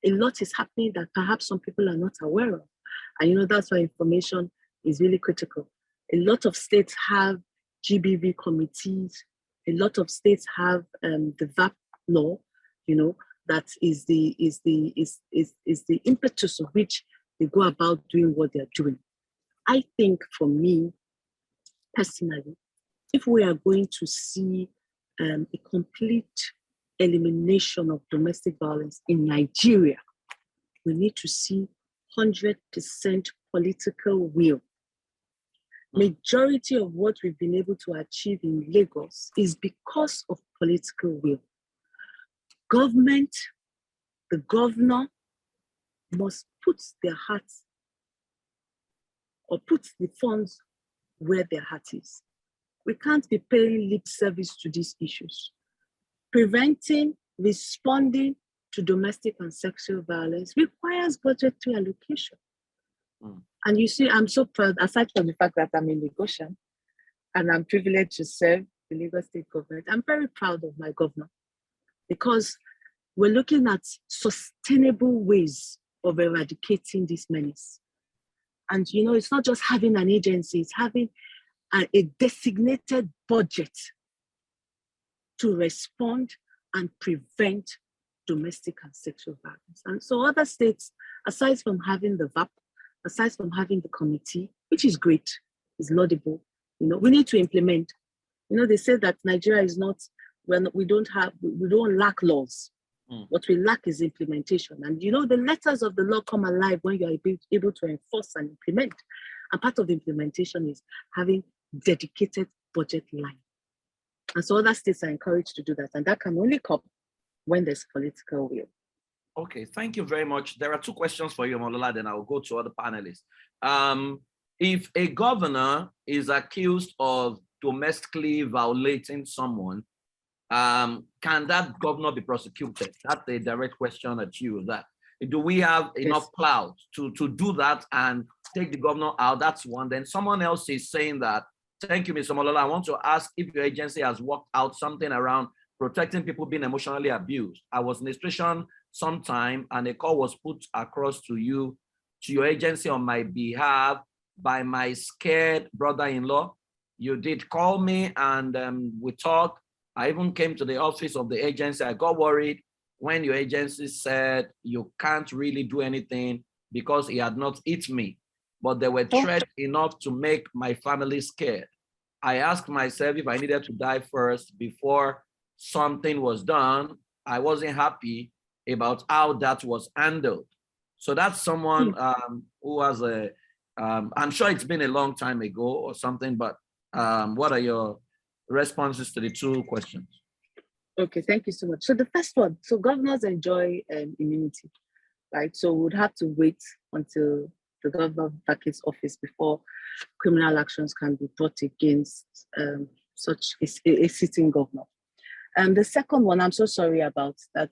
a lot is happening that perhaps some people are not aware of. And, you know, that's why information is really critical. A lot of states have GBV committees. A lot of states have the VAP law, you know, that is the impetus of which they go about doing what they're doing. I think for me, personally, if we are going to see a complete elimination of domestic violence in Nigeria, we need to see 100% political will. Majority of what we've been able to achieve in Lagos is because of political will. Government, the governor must put their hearts or put the funds where their heart is. We can't be paying lip service to these issues. Preventing, responding to domestic and sexual violence requires budgetary allocation. And you see, I'm so proud, aside from the fact that I'm in Lagosian and I'm privileged to serve the Lagos State government, I'm very proud of my governor because we're looking at sustainable ways of eradicating this menace. And you know, it's not just having an agency, it's having a designated budget to respond and prevent domestic and sexual violence. And so other states, aside from having the VAP, aside from having the committee, which is great, is laudable, you know, we need to implement. You know, they say that Nigeria is not, we don't lack laws. What we lack is implementation. And you know, the letters of the law come alive when you are able to enforce and implement. And part of the implementation is having dedicated budget line. And so other states are encouraged to do that. And that can only come when there's political will. Okay, thank you very much. There are two questions for you, Omolola, then I'll go to other panelists. If a governor is accused of domestically violating someone, can that governor be prosecuted? That's a direct question at you. That do we have enough clout to do that and take the governor out? That's one. Then someone else is saying that, thank you, Mr. Omolola. I want to ask if your agency has worked out something around protecting people being emotionally abused. I was in a situation sometime and a call was put across to you, to your agency on my behalf by my scared brother-in-law. You did call me and we talked. I even came to the office of the agency. I got worried when your agency said you can't really do anything because he had not hit me, but there were threats enough to make my family scared. I asked myself if I needed to die first before something was done. I wasn't happy about how that was handled. So that's someone who has I'm sure it's been a long time ago or something, but what are your responses to the two questions? Okay, thank you so much. So the first one, so governors enjoy immunity, right? So we would have to wait until the governor vacates office before criminal actions can be brought against such a sitting governor. And the second one, I'm so sorry about that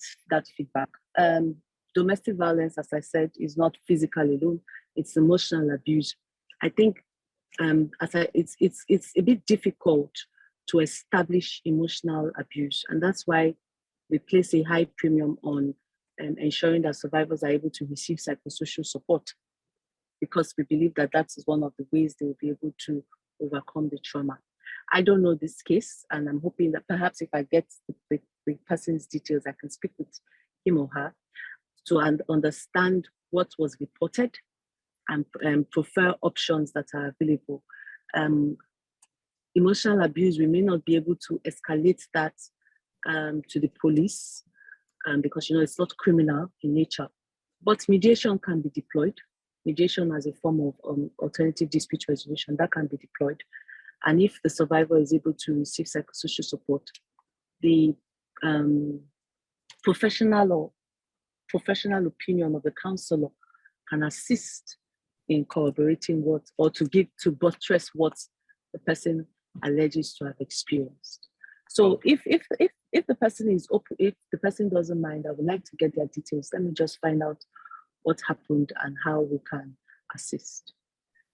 feedback. Domestic violence, as I said, is not physical alone; it's emotional abuse. I think it's a bit difficult to establish emotional abuse, and that's why we place a high premium on ensuring that survivors are able to receive psychosocial support, because we believe that that is one of the ways they will be able to overcome the trauma. I don't know this case, and I'm hoping that perhaps if I get the person's details, I can speak with him or her to understand what was reported and prefer options that are available. Emotional abuse, we may not be able to escalate that to the police because, you know, it's not criminal in nature, but mediation can be deployed. Mediation as a form of alternative dispute resolution, that can be deployed. And if the survivor is able to receive psychosocial support, the professional opinion of the counselor can assist in corroborating what, or to buttress what the person alleges to have experienced. So if the person is open, if the person doesn't mind, I would like to get their details. Let me just find out what happened and how we can assist.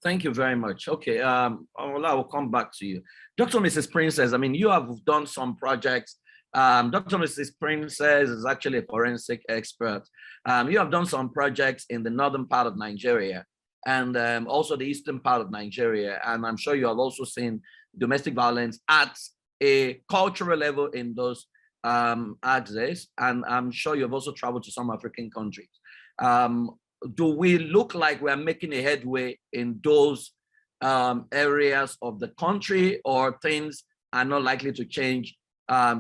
Thank you very much. Okay, I will come back to you. Dr. Mrs. Princess, I mean, you have done some projects. Dr. Mrs. Princess is actually a forensic expert. You have done some projects in the northern part of Nigeria and also the eastern part of Nigeria. And I'm sure you have also seen domestic violence at a cultural level in those axes. And I'm sure you've also traveled to some African countries. Do we look like we're making a headway in those areas of the country, or things are not likely to change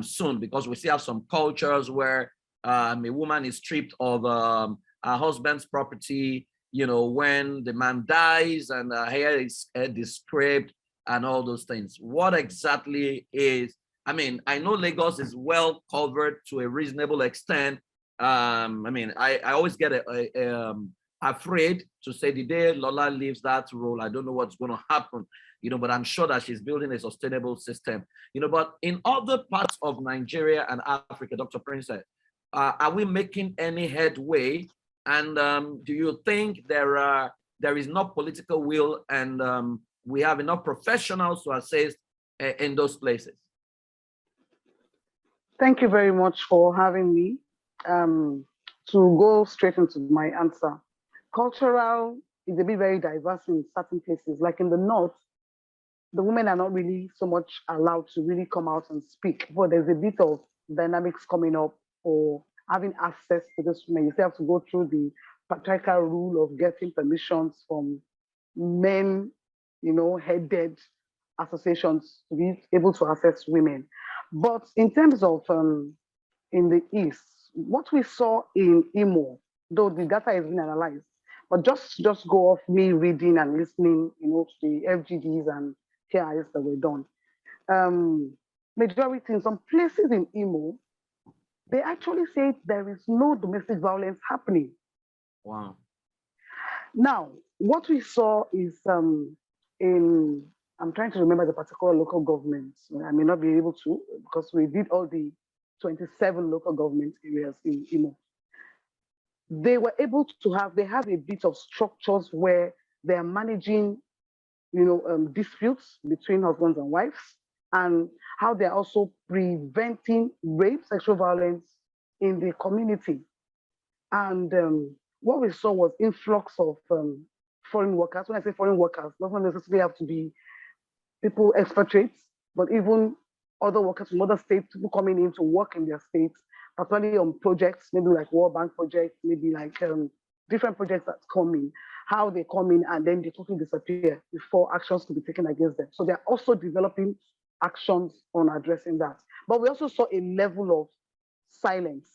soon? Because we still have some cultures where a woman is stripped of her husband's property, you know, when the man dies, and her hair is scraped and all those things. What exactly is, I mean, I know Lagos is well covered to a reasonable extent. I mean, I always get afraid to say the day Lola leaves that role, I don't know what's going to happen, but I'm sure that she's building a sustainable system, but in other parts of Nigeria and Africa, Dr. Princess, are we making any headway? And do you think there is enough political will and we have enough professionals to assist in those places? Thank you very much for having me. To go straight into my answer, cultural is a bit very diverse in certain places. Like in the north, the women are not really so much allowed to really come out and speak, but there's a bit of dynamics coming up for having access to this women. You still have to go through the patriarchal rule of getting permissions from men, headed associations to be able to access women. But in terms of in the East, what we saw in Imo, though the data is being analyzed, but just go off me reading and listening, to the FGDs and KIS that were done. Majority in some places in Imo, they actually say there is no domestic violence happening. Wow. Now, what we saw is I'm trying to remember the particular local governments. I may not be able to because we did all the 27 local government areas in Imo. They were able to have a bit of structures where they are managing, disputes between husbands and wives, and how they're also preventing rape, sexual violence in the community. And what we saw was influx of foreign workers. When I say foreign workers, doesn't necessarily have to be people expatriates, but even other workers from other states, people coming in to work in their states, particularly on projects, maybe like World Bank projects, maybe like different projects that come in, how they come in and then they totally disappear before actions could be taken against them. So they're also developing actions on addressing that. But we also saw a level of silence,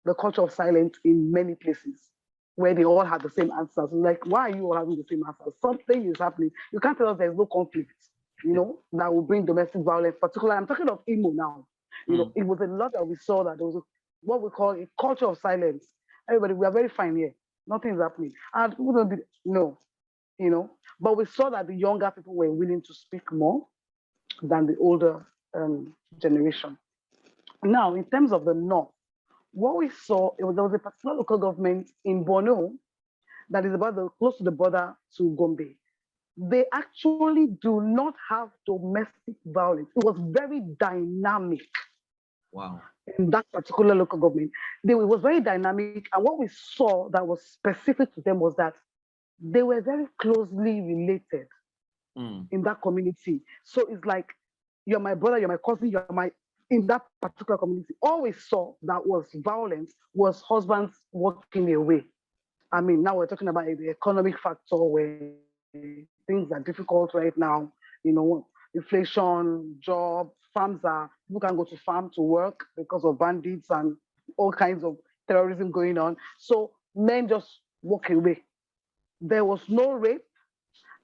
the culture of silence in many places where they all had the same answers. Like, why are you all having the same answers? Something is happening. You can't tell us there's no conflict, that will bring domestic violence. Particularly, I'm talking of Imo now. It was a lot that we saw that there was what we call a culture of silence. Everybody, we are very fine here. Nothing is happening. And people don't be, but we saw that the younger people were willing to speak more than the older generation. Now, in terms of the North, what we saw, there was a particular local government in Borno that is close to the border to Gombe. They actually do not have domestic violence. It was very dynamic. Wow. In that particular local government. It was very dynamic. And what we saw that was specific to them was that they were very closely related in that community. So it's like, you're my brother, you're my cousin, in that particular community. All we saw that was violence was husbands walking away. I mean, now we're talking about the economic factor where things are difficult right now, inflation, job, people can't go to farm to work because of bandits and all kinds of terrorism going on. So men just walk away. There was no rape,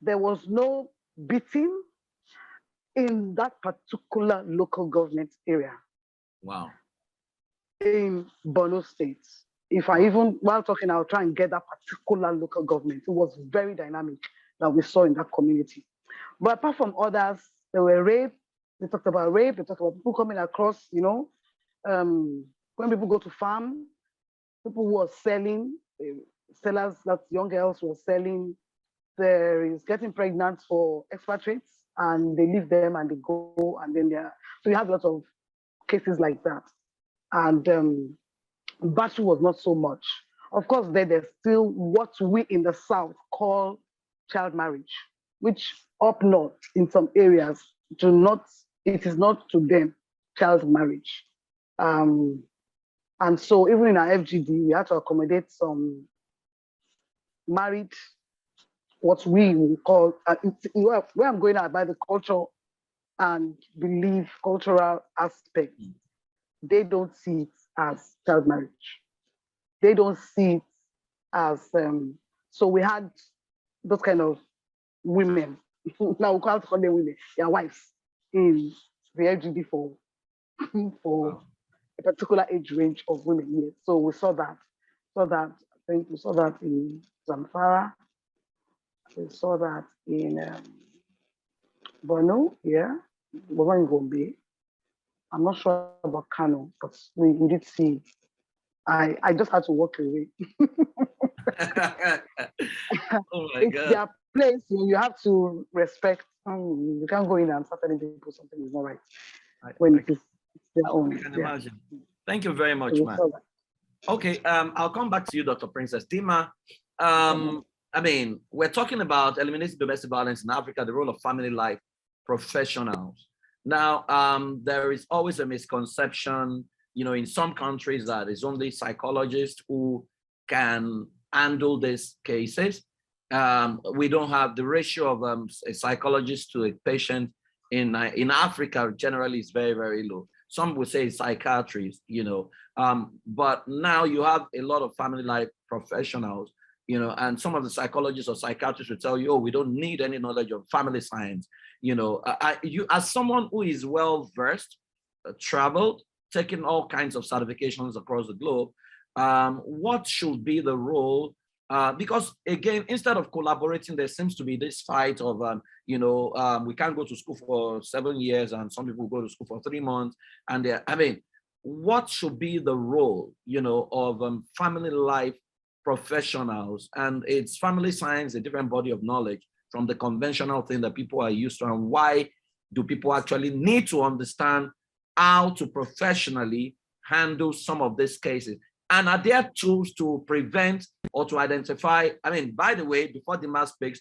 there was no beating in that particular local government area. Wow. In Borno State. If I even, while talking, I'll try and get that particular local government. It was very dynamic that we saw in that community. But apart from others, there were rape. They talked about rape. They talked about people coming across, when people go to farm, people who are selling, sellers, that young girls were selling, there is getting pregnant for expatriates and they leave them and they go and then so you have lots of cases like that. And battery was not so much. Of course, there's still what we in the South call child marriage, which up north in some areas it is not to them child marriage. And so even in our FGD, we had to accommodate some married, what we will call, where I'm going at by the culture and belief, cultural aspect, they don't see it as child marriage. They don't see it as, so we had those kind of women, now we call them women, their wives in the LGD for a particular age range of women. Yes. So we saw that think we saw that in Zamfara. We saw that in Borno, yeah, we were in Gombe. I'm not sure about Kano, but we did see. I just had to walk away. Oh my It's God. their place. You have to respect. You can't go in and start telling people something is not right when it is their own. I can Yeah. imagine. Thank you very much, So we man. saw that. Okay, I'll come back to you, Dr. Princess Dima. I mean, we're talking about eliminating domestic violence in Africa, the role of family life professionals. Now, there is always a misconception, you know, in some countries that it's only psychologists who can handle these cases. We don't have the ratio of a psychologist to a patient in Africa generally is very, very low. Some would say psychiatrists, you know, but now you have a lot of family life professionals, you know, and some of the psychologists or psychiatrists will tell you, oh, we don't need any knowledge of family science. You know, you as someone who is well versed, traveled, taken all kinds of certifications across the globe, what should be the role? Because again, instead of collaborating, there seems to be this fight of, you know, we can't go to school for 7 years and some people go to school for 3 months. And I mean, what should be the role, you know, of family life professionals? And it's family science, a different body of knowledge from the conventional thing that people are used to. And why do people actually need to understand how to professionally handle some of these cases? And are there tools to prevent or to identify? I mean, by the way, before Dima speaks,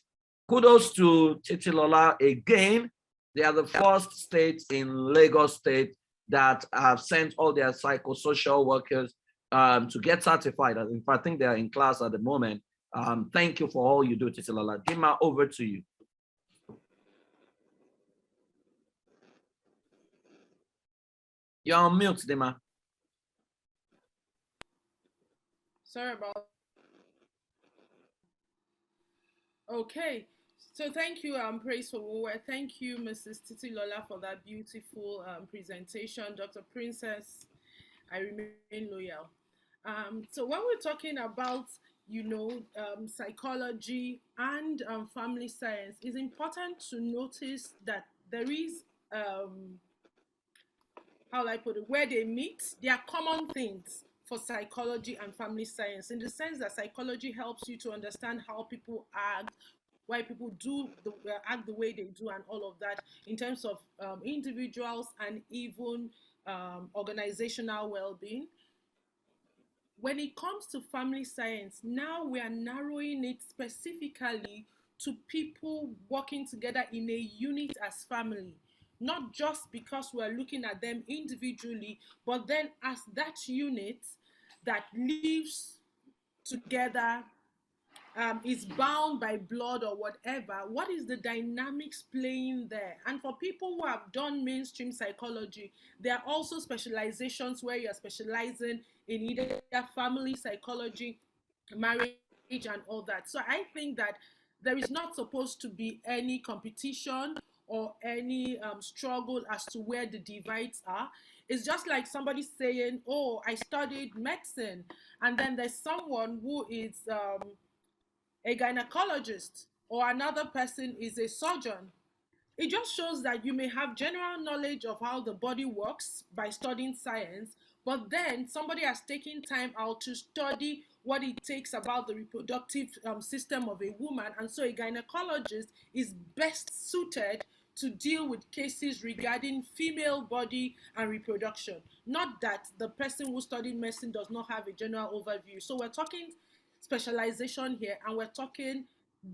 kudos to Titilola again. They are the first state in Lagos State that have sent all their psychosocial workers to get certified. In fact, I think they are in class at the moment. Thank you for all you do, Titilola. Dima, over to you. You're on mute, Dima. Sorry about. Okay, so thank you, Praise for Woolworth. Thank you, Mrs. Titilola, for that beautiful presentation. Dr. Princess, I remain loyal. So when we're talking about, you know, psychology and family science, it's important to notice that there is, how will I put it, where they meet, there are common things for psychology and family science, in the sense that psychology helps you to understand how people act, why people do act the way they do, and all of that in terms of individuals and even organizational well-being. When it comes to family science, now we are narrowing it specifically to people working together in a unit as family. Not just because we're looking at them individually, but then as that unit that lives together, is bound by blood or whatever. What is the dynamics playing there? And for people who have done mainstream psychology, there are also specializations where you're specializing in either family psychology, marriage, and all that. So I think that there is not supposed to be any competition or any struggle as to where the divides are. It's just like somebody saying, oh, I studied medicine, and then there's someone who is a gynecologist, or another person is a surgeon. It just shows that you may have general knowledge of how the body works by studying science, but then somebody has taken time out to study what it takes about the reproductive system of a woman. And so a gynecologist is best suited to deal with cases regarding female body and reproduction. Not that the person who studied medicine does not have a general overview. So we're talking specialization here, and we're talking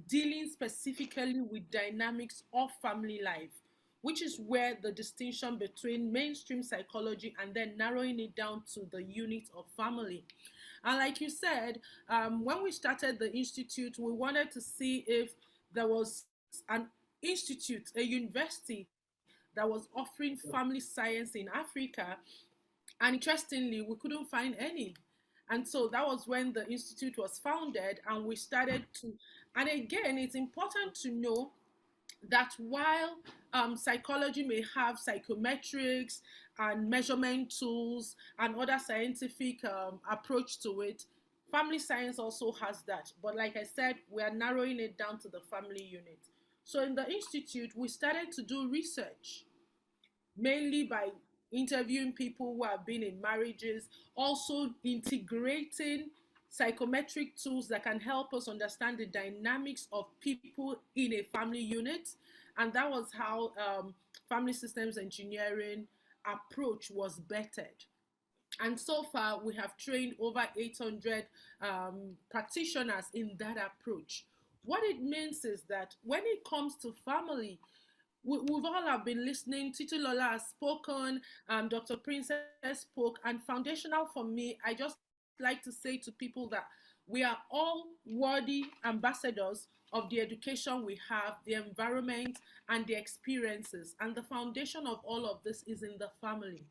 dealing specifically with dynamics of family life, which is where the distinction between mainstream psychology and then narrowing it down to the unit of family. And like you said, when we started the institute, we wanted to see if there was an institute, a university that was offering family science in Africa. And interestingly, we couldn't find any. And so that was when the institute was founded, and we started to, and again, it's important to know that while psychology may have psychometrics and measurement tools and other scientific approach to it, Family science also has that. But like I said, we are narrowing it down to the family unit. So in the institute, we started to do research, mainly by interviewing people who have been in marriages, also integrating psychometric tools that can help us understand the dynamics of people in a family unit. And that was how family systems engineering approach was bettered. And so far, we have trained over 800 practitioners in that approach. What it means is that when it comes to family, we've all have been listening. Titi Lola has spoken, Dr. Princess spoke, and foundational for me, I just like to say to people that we are all worthy ambassadors of the education we have, the environment, and the experiences. And the foundation of all of this is in the family.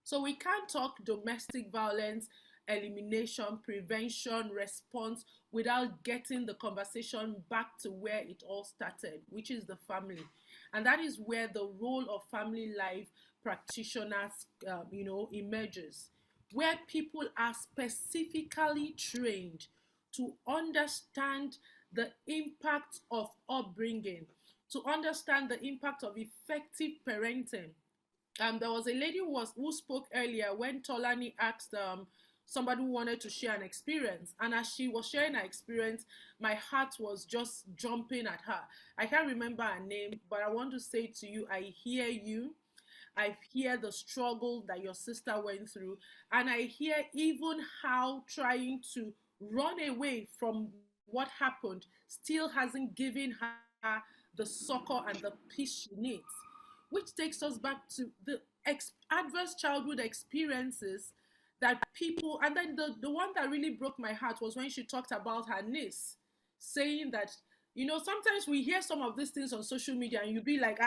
So we can't talk domestic violence, elimination, prevention, response without getting the conversation back to where it all started, which is the family. And that is where the role of family life practitioners, emerges, where people are specifically trained to understand the impact of upbringing, to understand the impact of effective parenting. There was a lady who spoke earlier when Tolani asked somebody who wanted to share an experience, and as she was sharing her experience, my heart was just jumping at her. I can't remember her name, but I want to say to you, I hear you. I hear the struggle that your sister went through, and I hear even how trying to run away from what happened still hasn't given her the succor and the peace she needs, which takes us back to the adverse childhood experiences that people, and then the one that really broke my heart was when she talked about her niece, saying that, sometimes we hear some of these things on social media and you be like,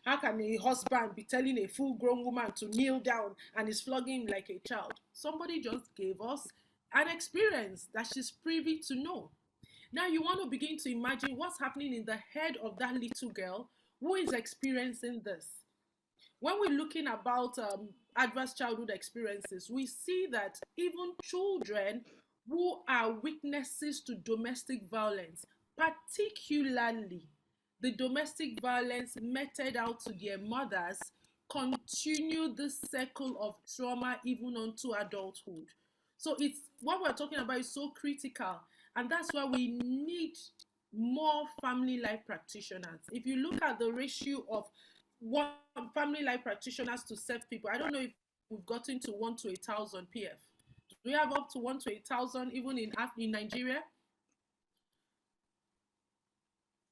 how can a husband be telling a full grown woman to kneel down and is flogging him like a child? Somebody just gave us an experience that she's privy to know. Now you want to begin to imagine what's happening in the head of that little girl who is experiencing this. When we're looking about adverse childhood experiences, we see that even children who are witnesses to domestic violence, particularly the domestic violence meted out to their mothers, continue this cycle of trauma even onto adulthood. So it's what we're talking about is so critical, and that's why we need more family life practitioners. If you look at the ratio of one family life practitioners to serve people, I don't know if we've gotten to 1 to 1,000 PF. Do we have up to 1 to 1,000 even in Nigeria?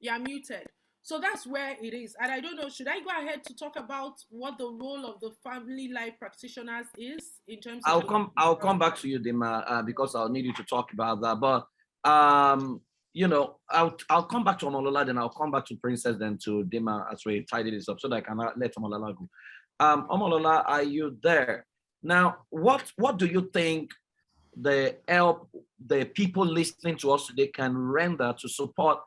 You're muted. So that's where it is. And I don't know, should I go ahead to talk about what the role of the family life practitioners is in terms of... I'll come back to you, Dima, because I'll need you to talk about that. But I'll come back to Omolola, then I'll come back to Princess, then to Dima as we tidy this up so that I can let Omolola go. Omolola, are you there? Now, what do you think the people listening to us today can render to support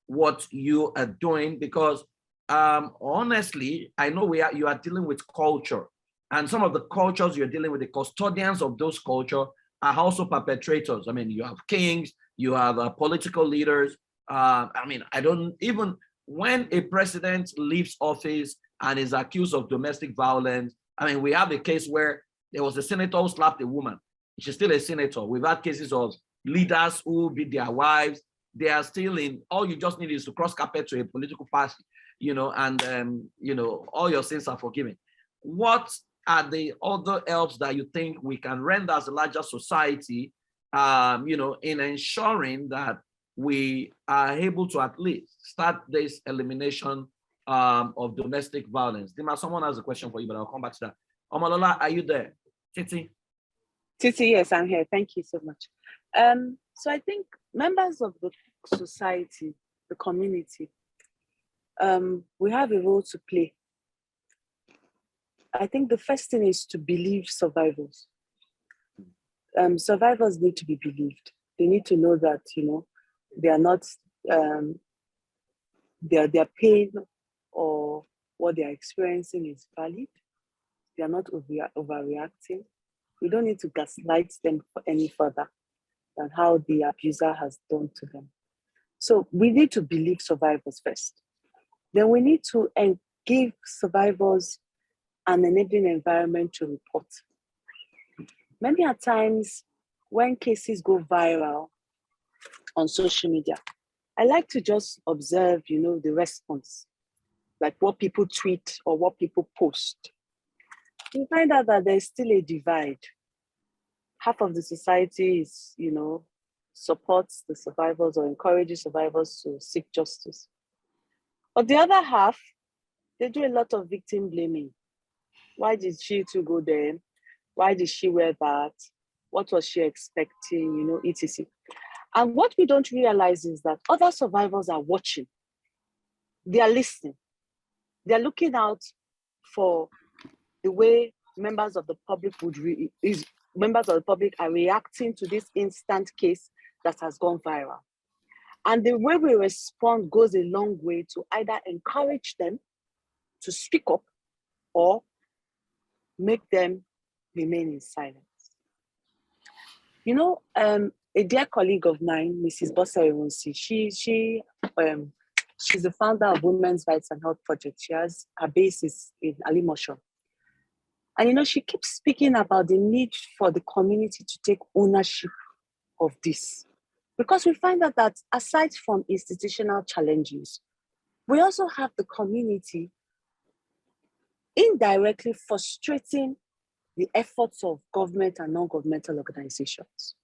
what you are doing? Because honestly, I know you are dealing with culture, and some of the cultures you're dealing with, the custodians of those culture are also perpetrators. I mean, you have kings, you have political leaders. I don't even, when a president leaves office and is accused of domestic violence, I mean, we have a case where there was a senator who slapped a woman. She's still a senator. We've had cases of leaders who beat their wives. They are still in, all you just need is to cross carpet to a political party, and all your sins are forgiven. What are the other helps that you think we can render as a larger society, in ensuring that we are able to at least start this elimination of domestic violence? Dima, someone has a question for you, but I'll come back to that. Omolola, are you there? Titi? Titi, yes, I'm here. Thank you so much. So I think members of the society, the community, we have a role to play. I think the first thing is to believe survivors. Survivors need to be believed. They need to know that, they are not, their pain or what they are experiencing is valid. They are not overreacting. We don't need to gaslight them any further. than how the abuser has done to them. So we need to believe survivors first. Then we need to give survivors an enabling environment to report. Many a times when cases go viral on social media, I like to just observe, the response, like what people tweet or what people post. You find out that there's still a divide. Half of the society is, supports the survivors or encourages survivors to seek justice. But the other half, they do a lot of victim blaming. Why did she too go there? Why did she wear that? What was she expecting? etc. And what we don't realize is that other survivors are watching. They are listening. They are looking out for the way members of the public are reacting to this instant case that has gone viral. And the way we respond goes a long way to either encourage them to speak up or make them remain in silence. A dear colleague of mine, Mrs. Bossa Ewunsi, she's the founder of Women's Rights and Health Project. She has her basis in Alimosho. And she keeps speaking about the need for the community to take ownership of this. Because we find out that aside from institutional challenges, we also have the community indirectly frustrating the efforts of government and non-governmental organizations.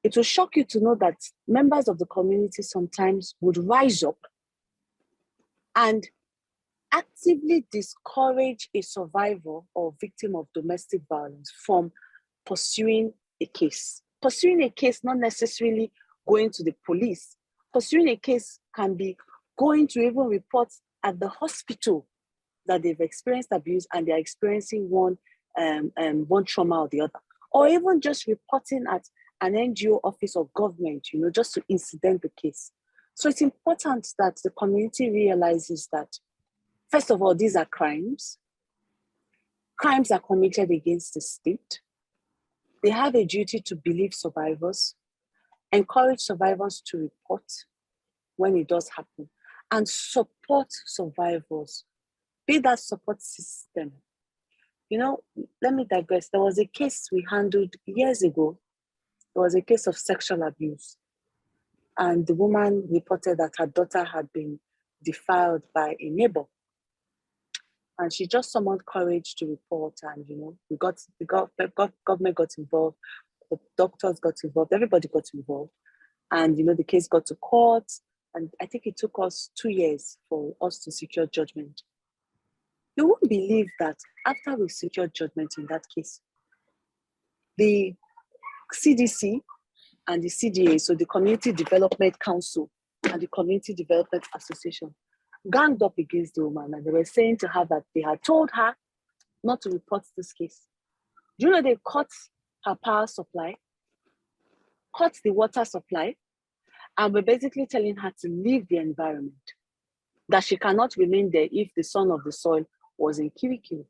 It will shock you to know that members of the community sometimes would rise up and actively discourage a survivor or victim of domestic violence from pursuing a case. Pursuing a case, not necessarily going to the police. Pursuing a case can be going to even report at the hospital that they've experienced abuse and they're experiencing one trauma or the other. Or even just reporting at an NGO office of government, just to incident the case. So it's important that the community realizes that, first of all, these are crimes. Crimes are committed against the state. They have a duty to believe survivors, encourage survivors to report when it does happen, and support survivors. Be that support system. Let me digress. There was a case we handled years ago. There was a case of sexual abuse. And the woman reported that her daughter had been defiled by a neighbor. And she just summoned courage to report. And, the government got involved. The doctors got involved. Everybody got involved. And, the case got to court. And I think it took us 2 years for us to secure judgment. You won't believe that after we secured judgment in that case, the CDC and the CDA, so the Community Development Council and the Community Development Association, ganged up against the woman, and they were saying to her that they had told her not to report this case. Do you know they cut her power supply, cut the water supply, and were basically telling her to leave the environment, that she cannot remain there if the son of the soil was in Kirikiri.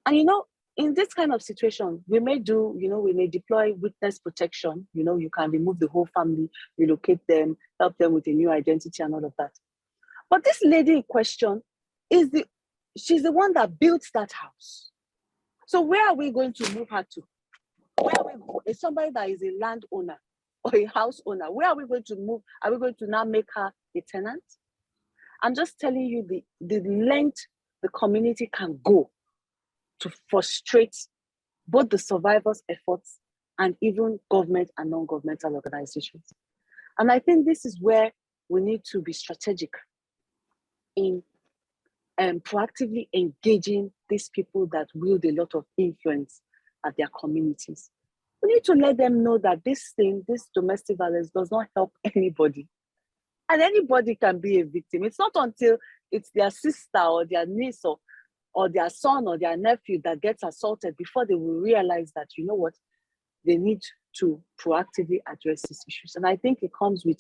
And in this kind of situation, we may deploy witness protection. You can remove the whole family, relocate them, help them with a new identity and all of that. But this lady in question she's the one that built that house. So where are we going to move her to? Where are we going? Is somebody that is a landowner or a house owner, where are we going to move? Are we going to now make her a tenant? I'm just telling you the length the community can go to frustrate both the survivors' efforts and even government and non-governmental organizations. And I think this is where we need to be strategic in proactively engaging these people that wield a lot of influence at their communities. We need to let them know that this domestic violence does not help anybody. And anybody can be a victim. It's not until it's their sister or their niece or their son or their nephew that gets assaulted before they will realize that, they need to proactively address these issues. And I think it comes with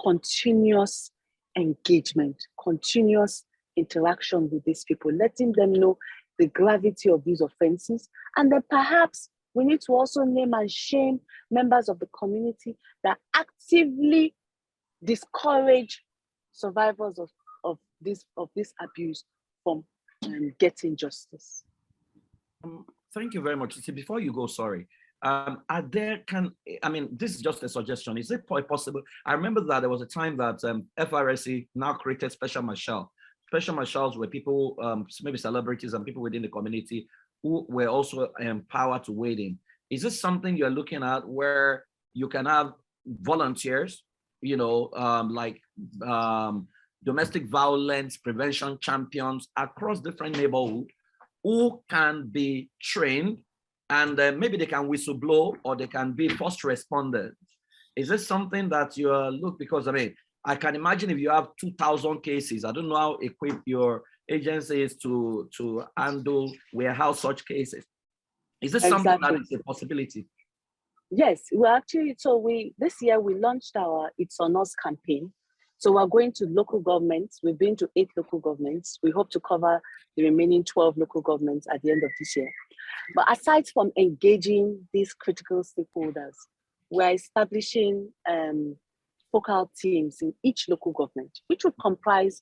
continuous engagement, continuous interaction with these people, letting them know the gravity of these offenses, and then perhaps we need to also name and shame members of the community that actively discourage survivors of this abuse from getting justice. Thank you very much. See, before you go, sorry. This is just a suggestion. Is it possible? I remember that there was a time that FRSC now created special marshal. Special marshals were people, maybe celebrities and people within the community who were also empowered to wade in. Is this something you're looking at where you can have volunteers, domestic violence prevention champions across different neighborhoods who can be trained, and maybe they can whistleblow or they can be first responders? Is this something that you look, because I can imagine if you have 2,000 cases, I don't know how equipped your agency is to handle, warehouse such cases. Is this something that is a possibility? Yes, this year we launched our It's On Us campaign. So we're going to local governments. We've been to 8 local governments. We hope to cover the remaining 12 local governments at the end of this year. But aside from engaging these critical stakeholders, we're establishing focal teams in each local government, which would comprise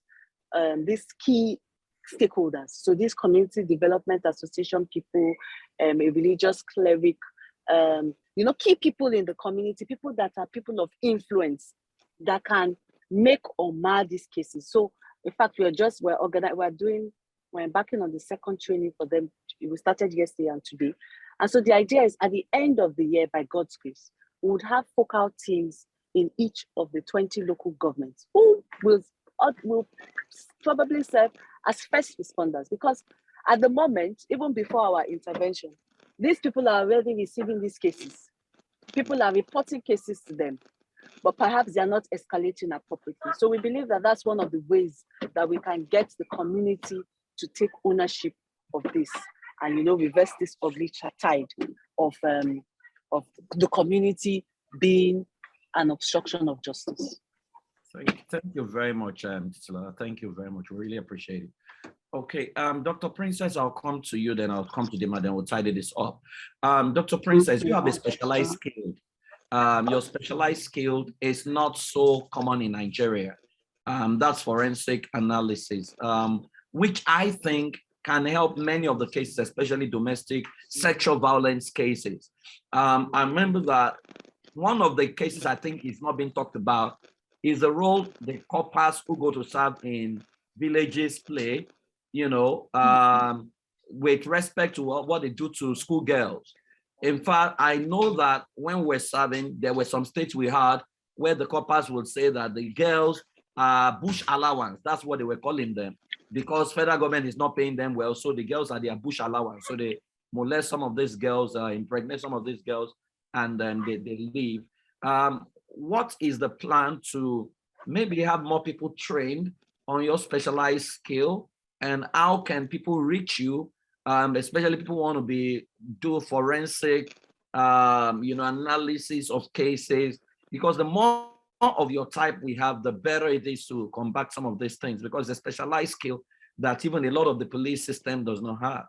these key stakeholders. So these community development association people, a religious cleric, key people in the community, people that are people of influence that can make or mar these cases. So in fact, we're embarking on the second training for them. We started yesterday and today. And so the idea is at the end of the year, by God's grace, we would have focal teams in each of the 20 local governments who will probably serve as first responders, because at the moment, even before our intervention, these people are already receiving these cases. People are reporting cases to them, but perhaps they are not escalating appropriately. So we believe that that's one of the ways that we can get the community to take ownership of this and, reverse this ugly tide of the community being an obstruction of justice. Thank you very much, Titular. Thank you very much. We really appreciate it. Okay, Dr. Princess, I'll come to you, then I'll come to Dima, then we'll tidy this up. Dr. Princess, you have a specialized skill. Your specialized skill is not so common in Nigeria. That's forensic analysis, which I think can help many of the cases, especially domestic sexual violence cases. I remember that one of the cases I think is not being talked about is the role the coppers who go to serve in villages play, with respect to what they do to schoolgirls. In fact, I know that when we're serving, there were some states we had where the coppers would say that the girls are bush allowance. That's what they were calling them, because federal government is not paying them well. So the girls are their bush allowance. So they molest some of these girls, impregnate some of these girls, and then they leave. What is the plan to maybe have more people trained on your specialized skill, and how can people reach you, especially people who want to do forensic, analysis of cases, because the more of your type we have, the better it is to combat some of these things, because it's a specialized skill that even a lot of the police system does not have.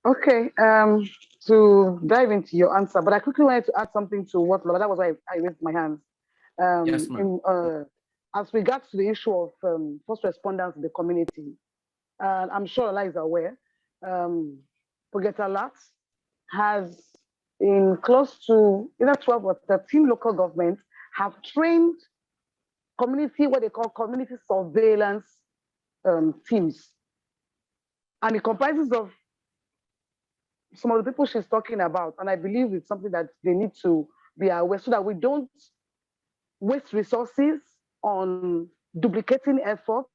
Okay, to dive into your answer, but I quickly wanted to add something to what, that was why I raised my hands. Yes, ma'am. As regards to the issue of first responders in the community, I'm sure Ola is aware, Pogeta has in close to either 12 or 13 local governments have trained community, what they call community surveillance teams. And it comprises of some of the people she's talking about. And I believe it's something that they need to be aware so that we don't waste resources on duplicating efforts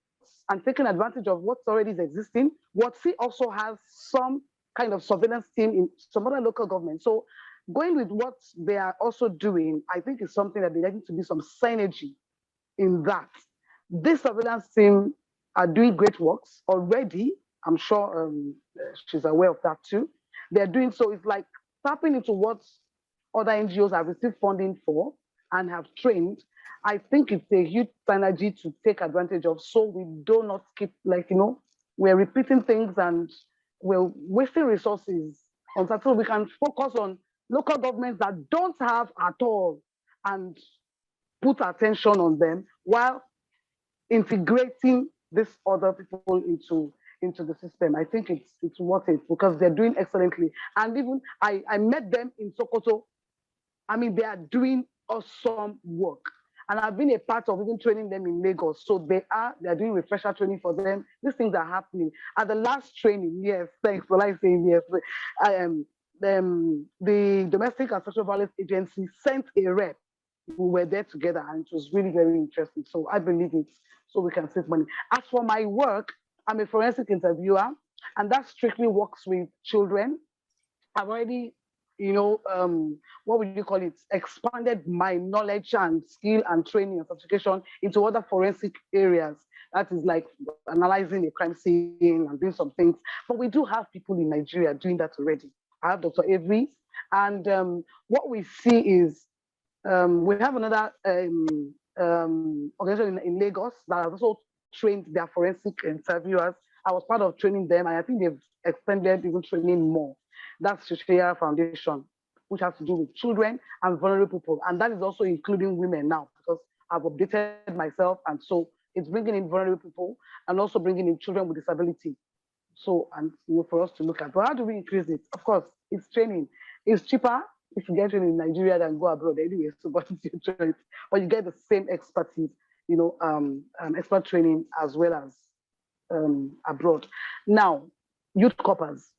and taking advantage of what's already existing. WATSI also has some kind of surveillance team in some other local governments. So going with what they are also doing, I think is something that there needs to be some synergy in that. This surveillance team are doing great works already. I'm sure she's aware of that too. They're doing so. It's like tapping into what other NGOs have received funding for and have trained. I think it's a huge synergy to take advantage of, so we do not keep, we're repeating things and we're wasting resources on that, so we can focus on local governments that don't have at all and put attention on them while integrating these other people into the system. I think it's worth it because they're doing excellently. And even I met them in Sokoto. I mean, they are doing awesome work. And I've been a part of even training them in Lagos. So they're doing refresher training for them. These things are happening. At the last training, yes, thanks for like saying yes. The Domestic and Sexual Violence Agency sent a rep. We were there together and it was really very interesting. So I believe it, so we can save money. As for my work, I'm a forensic interviewer, and that strictly works with children. I've already, what would you call it, expanded my knowledge and skill and training and certification into other forensic areas. That is like analyzing a crime scene and doing some things. But we do have people in Nigeria doing that already. I have Dr. Avery, and what we see is we have another organization in Lagos that has also trained their forensic interviewers. I was part of training them, and I think they've extended even training more. That's Shishiya Foundation, which has to do with children and vulnerable people. And that is also including women now, because I've updated myself. And so it's bringing in vulnerable people and also bringing in children with disability. So, and for us to look at, but how do we increase it? Of course, it's training. It's cheaper if you get training in Nigeria than go abroad anyway. So, but you get the same expertise, expert training as well as abroad. Now, youth corpers.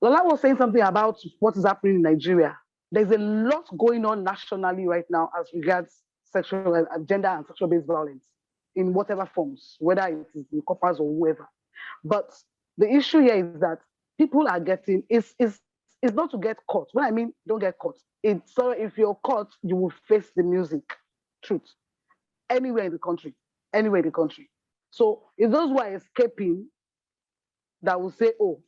Lola was saying something about what is happening in Nigeria. There's a lot going on nationally right now as regards sexual, gender and sexual-based violence in whatever forms, whether it is in corpers or whoever. But the issue here is that people are getting, it's not to get caught. When I mean don't get caught, it's so if you're caught, you will face the music. Truth. Anywhere in the country. So if those who are escaping that will say, oh,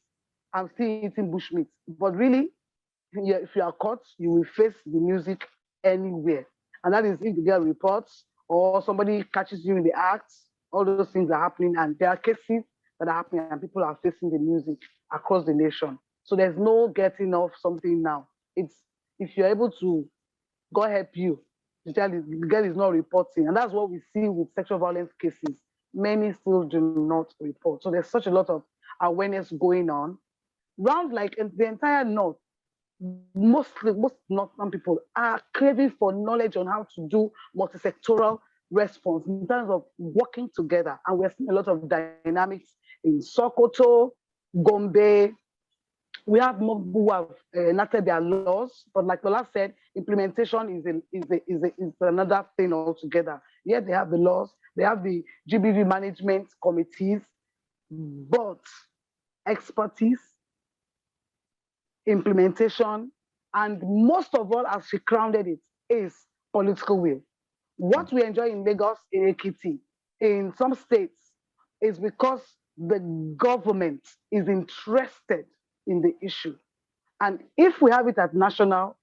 I'm still eating bushmeat. But really, if you are caught, you will face the music anywhere. And that is if you get reports or somebody catches you in the act, all those things are happening. And there are cases that are happening and people are facing the music across the nation. So there's no getting off something now. It's if you're able to, God help you. The girl is not reporting. And that's what we see with sexual violence cases. Many still do not report. So there's such a lot of awareness going on. Round like in the entire North, most Northern people are craving for knowledge on how to do multi-sectoral response in terms of working together. And we're seeing a lot of dynamics in Sokoto, Gombe. We have more who have enacted their laws, but like Lola said, implementation is another thing altogether. Yeah, they have the laws, they have the GBV management committees, but expertise, implementation, and most of all, as she grounded it, is political will. What we enjoy in Lagos, in Ekiti, in some states, is because the government is interested in the issue. And if we have it at national,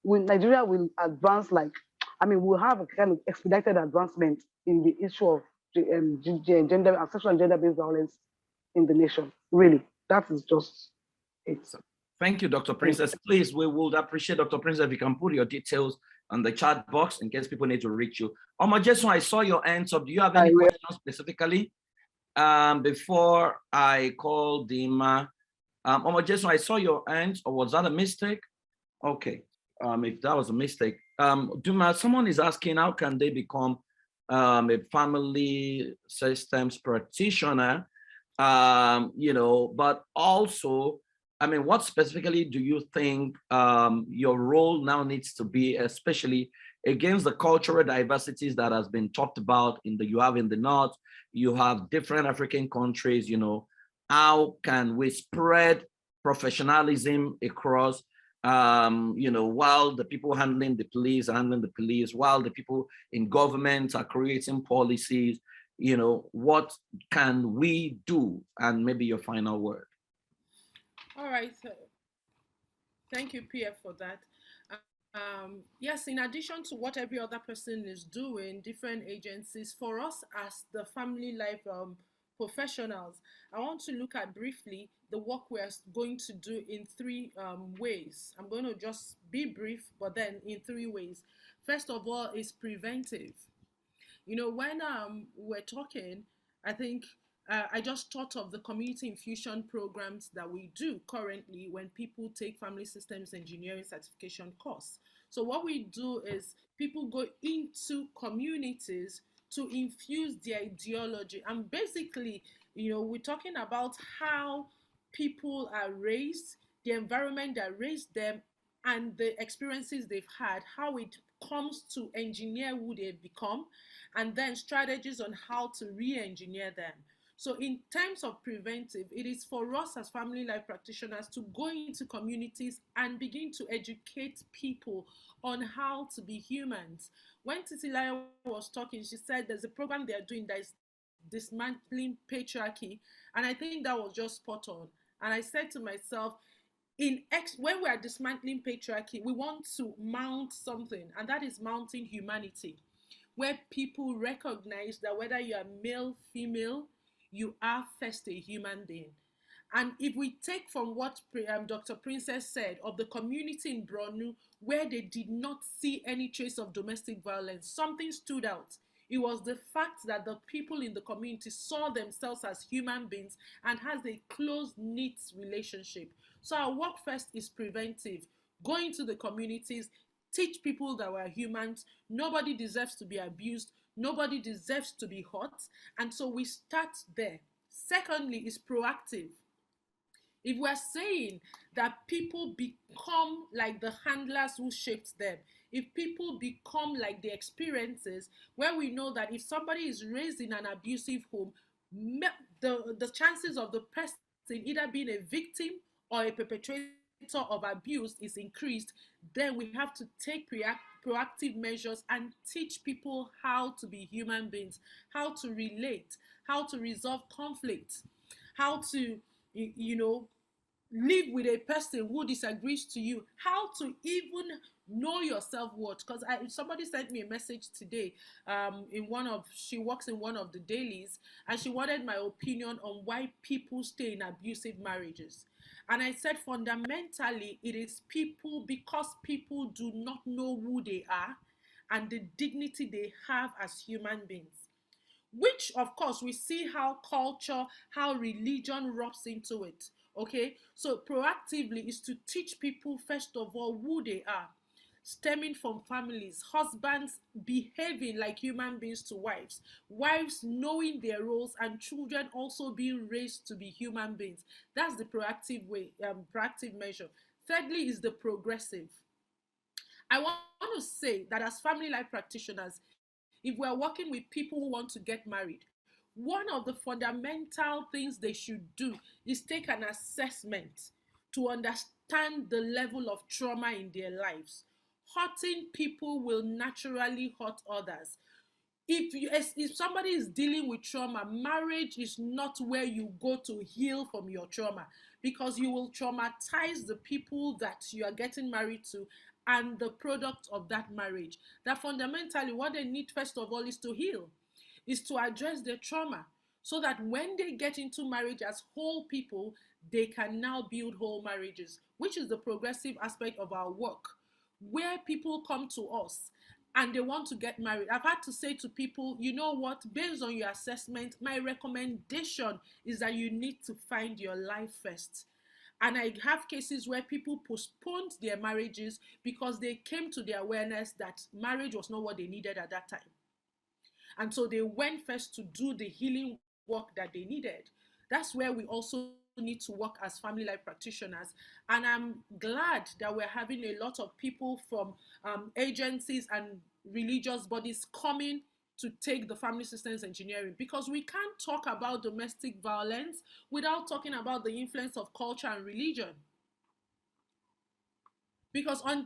Nigeria will advance we'll have a kind of expedited advancement in the issue of gender and sexual and gender-based violence in the nation. Really, that is just it. Thank you, Dr. Princess. Please, we would appreciate, Dr. Princess, if you can put your details on the chat box in case people need to reach you. Omar Jason, I saw your hands up. Do you have any questions specifically? Before I call Dima, Omar Jason, I saw your hands, or was that a mistake? Okay, if that was a mistake. Duma, someone is asking, how can they become a family systems practitioner? But also, what specifically do you think your role now needs to be, especially against the cultural diversities that has been talked about you have in the North, you have different African countries, how can we spread professionalism across, while the people handling the police, while the people in government are creating policies, what can we do? And maybe your final word. All right. Thank you, PF, for that. Yes, in addition to what every other person is doing, different agencies, for us as the Family Life professionals, I want to look at briefly the work we're going to do in three ways. I'm going to just be brief, but then in three ways. First of all is preventive. You know, when we're talking, I think I just thought of the community infusion programs that we do currently when people take family systems engineering certification course. So what we do is people go into communities to infuse their ideology. And basically, you know, we're talking about how people are raised, the environment that raised them, and the experiences they've had, how it comes to engineer who they become, and then strategies on how to re-engineer them. So in terms of preventive, it is for us as family life practitioners to go into communities and begin to educate people on how to be humans. When Titilayo was talking, she said there's a program they're doing that is dismantling patriarchy, and I think that was just spot on. And I said to myself, when we are dismantling patriarchy, we want to mount something, and that is mounting humanity, where people recognize that whether you are male, female, you are first a human being. And if we take from what Dr. Princess said of the community in Borno, where they did not see any trace of domestic violence, something stood out. It was the fact that the people in the community saw themselves as human beings and has a close-knit relationship. So our work first is preventive. Go into the communities, teach people that we're humans. Nobody deserves to be abused. Nobody deserves to be hurt. And so we start there. Secondly is proactive. If we're saying that people become like the handlers who shaped them, if people become like the experiences, where we know that if somebody is raised in an abusive home, the chances of the person either being a victim or a perpetrator of abuse is increased, then we have to take proactive measures and teach people how to be human beings, how to relate, how to resolve conflict, how to, you know, live with a person who disagrees to you, how to even know your self-worth. Because somebody sent me a message today she works in one of the dailies, and she wanted my opinion on why people stay in abusive marriages. And I said fundamentally it is because people do not know who they are and the dignity they have as human beings, which of course we see how culture, how religion rubs into it. Okay, so proactively is to teach people first of all who they are, stemming from families, husbands behaving like human beings to wives, wives knowing their roles, and children also being raised to be human beings. That's the proactive way, proactive measure. Thirdly is the progressive. I want to say that as family life practitioners, if we're working with people who want to get married, one of the fundamental things they should do is take an assessment to understand the level of trauma in their lives. Hurting people will naturally hurt others. If somebody is dealing with trauma, marriage is not where you go to heal from your trauma, because you will traumatize the people that you are getting married to and the product of that marriage. That fundamentally what they need first of all is to heal, is to address their trauma, so that when they get into marriage as whole people, they can now build whole marriages, which is the progressive aspect of our work, where people come to us and they want to get married. I've had to say to people, you know what, based on your assessment, my recommendation is that you need to find your life first. And I have cases where people postponed their marriages because they came to the awareness that marriage was not what they needed at that time. And so they went first to do the healing work that they needed. That's where we also need to work as family life practitioners. And I'm glad that we're having a lot of people from agencies and religious bodies coming to take the family systems engineering, because we can't talk about domestic violence without talking about the influence of culture and religion. Because culture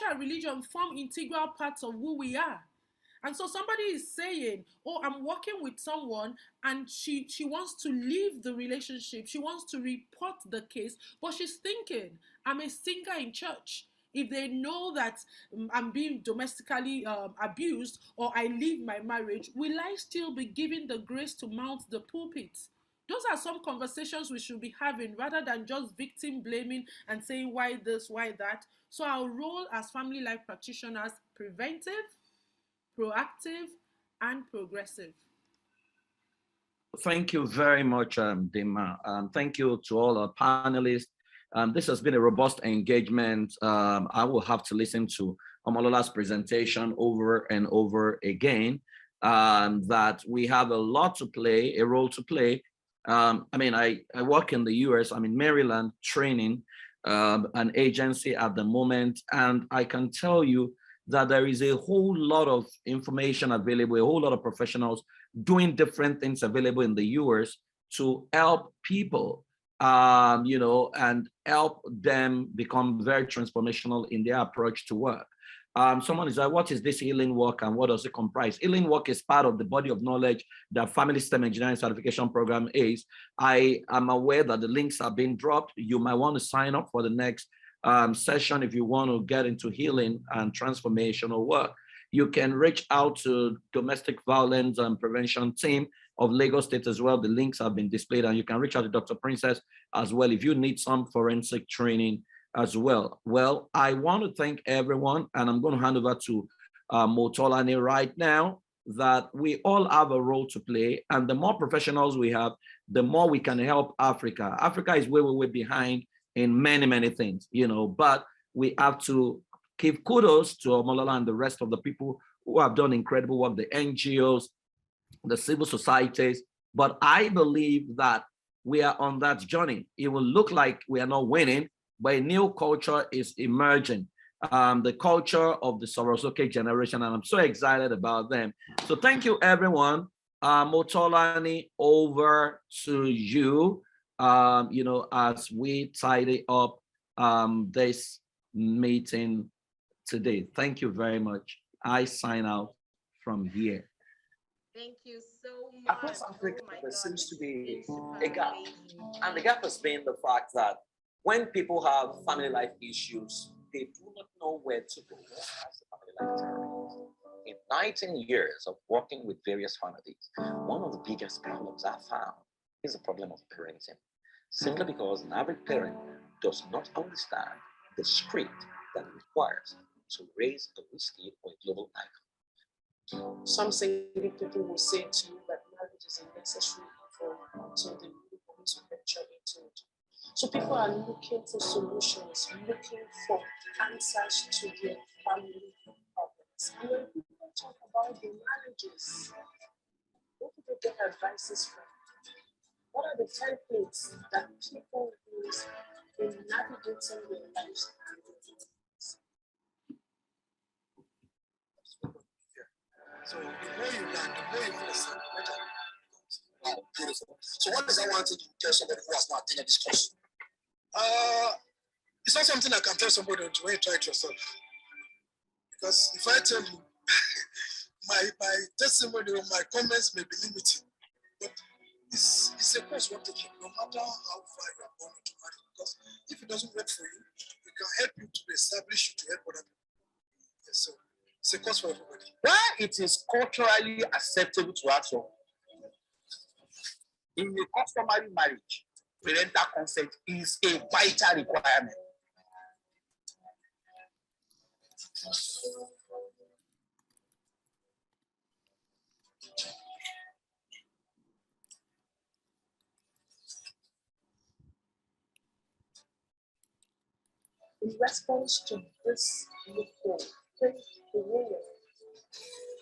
and religion form integral parts of who we are. And so somebody is saying, oh, I'm working with someone and she wants to leave the relationship. She wants to report the case, but she's thinking, I'm a singer in church. if they know that I'm being domestically abused or I leave my marriage, will I still be given the grace to mount the pulpit? Those are some conversations we should be having rather than just victim blaming and saying why this, why that. So our role as family life practitioners, preventive, proactive, and progressive. Thank you very much, Dima. Thank you to all our panelists. This has been a robust engagement. I will have to listen to Omalola's presentation over and over again, that we have a lot to play, a role to play. I mean, I work in the US, I'm in Maryland training an agency at the moment, and I can tell you that there is a whole lot of information available, a whole lot of professionals doing different things available in the US to help people, you know, and help them become very transformational in their approach to work. Someone is like, what is this healing work and what does it comprise? Healing work is part of the body of knowledge that Family System Engineering Certification Program is. I am aware that the links are being dropped. You might want to sign up for the next session if you want to get into healing and transformational work. You can reach out to Domestic Violence and Prevention Team of Lagos State as well. The links have been displayed, and you can reach out to Dr. Princess as well if you need some forensic training as well. Well, I want to thank everyone, and I'm going to hand over to Motolani right now, that we all have a role to play, and the more professionals we have, the more we can help Africa. Africa is way, way, way behind in many, many things, you know, but we have to give kudos to Omolola and the rest of the people who have done incredible work, the NGOs, the civil societies. But I believe that we are on that journey. It will look like we are not winning, but a new culture is emerging. The culture of the Sorosoke generation, and I'm so excited about them. So thank you, everyone. Motolani, over to you, you know, as we tidy up this meeting today. Thank you very much. I sign out from here. Thank you so much. Across Africa, Oh my there God, seems to be super a gap. amazing. And the gap has been the fact that when people have family life issues, they do not know where to go as a family life therapist. In 19 years of working with various families, one of the biggest problems I found is the problem of parenting. Simply because an average parent does not understand the script that it requires to raise a whiskey or a global icon. Some single people will say to you that marriage is a necessary evil, so they will want to venture into it. So people are looking for solutions, looking for answers to their family problems. And when people talk about their marriages, where do they get advices from? What are the templates that people use in navigating their lives? So the more you learn, the more you understand. Wow, beautiful. So what does I want to tell somebody who has not attended this course? It's not something I can tell somebody until when you try it yourself. Because if I tell you, my testimony or my comments may be limited. But it's a course worth taking, no matter how far you are going to marry. Because if it doesn't work for you, it can help you to establish you to help other people. Yes, so it's a course for everybody. Why it is culturally acceptable to have some. In a customary marriage, parental consent is a vital requirement. In response to this loophole, the women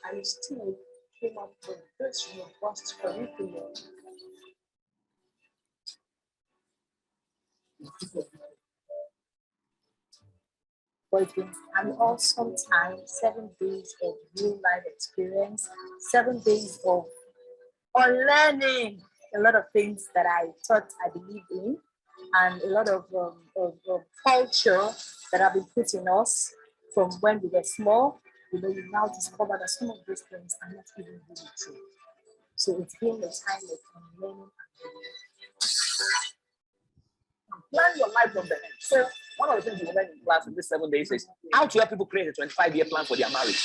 and his team came up with this robust curriculum. But it's been an awesome time, 7 days of real life experience, 7 days of unlearning a lot of things that I thought I believed in, and a lot of culture that have been put in us from when we were small. You know, you now discover that some of those things are not even really true. So it's been a time of unlearning and learning. Plan your life from the end. So One of the things we learned in class in these 7 days is how to help people create a 25-year plan for their marriage.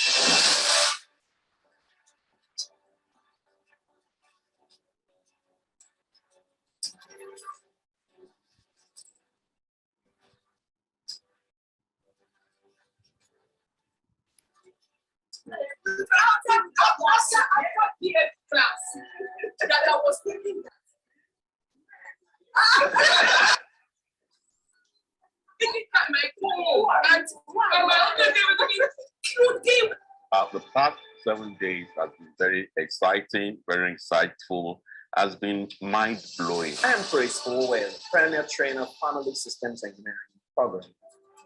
The past 7 days has been very exciting, very insightful, has been mind-blowing. I am Chris Howell, Premier Trainer, Family Systems Engineering Program.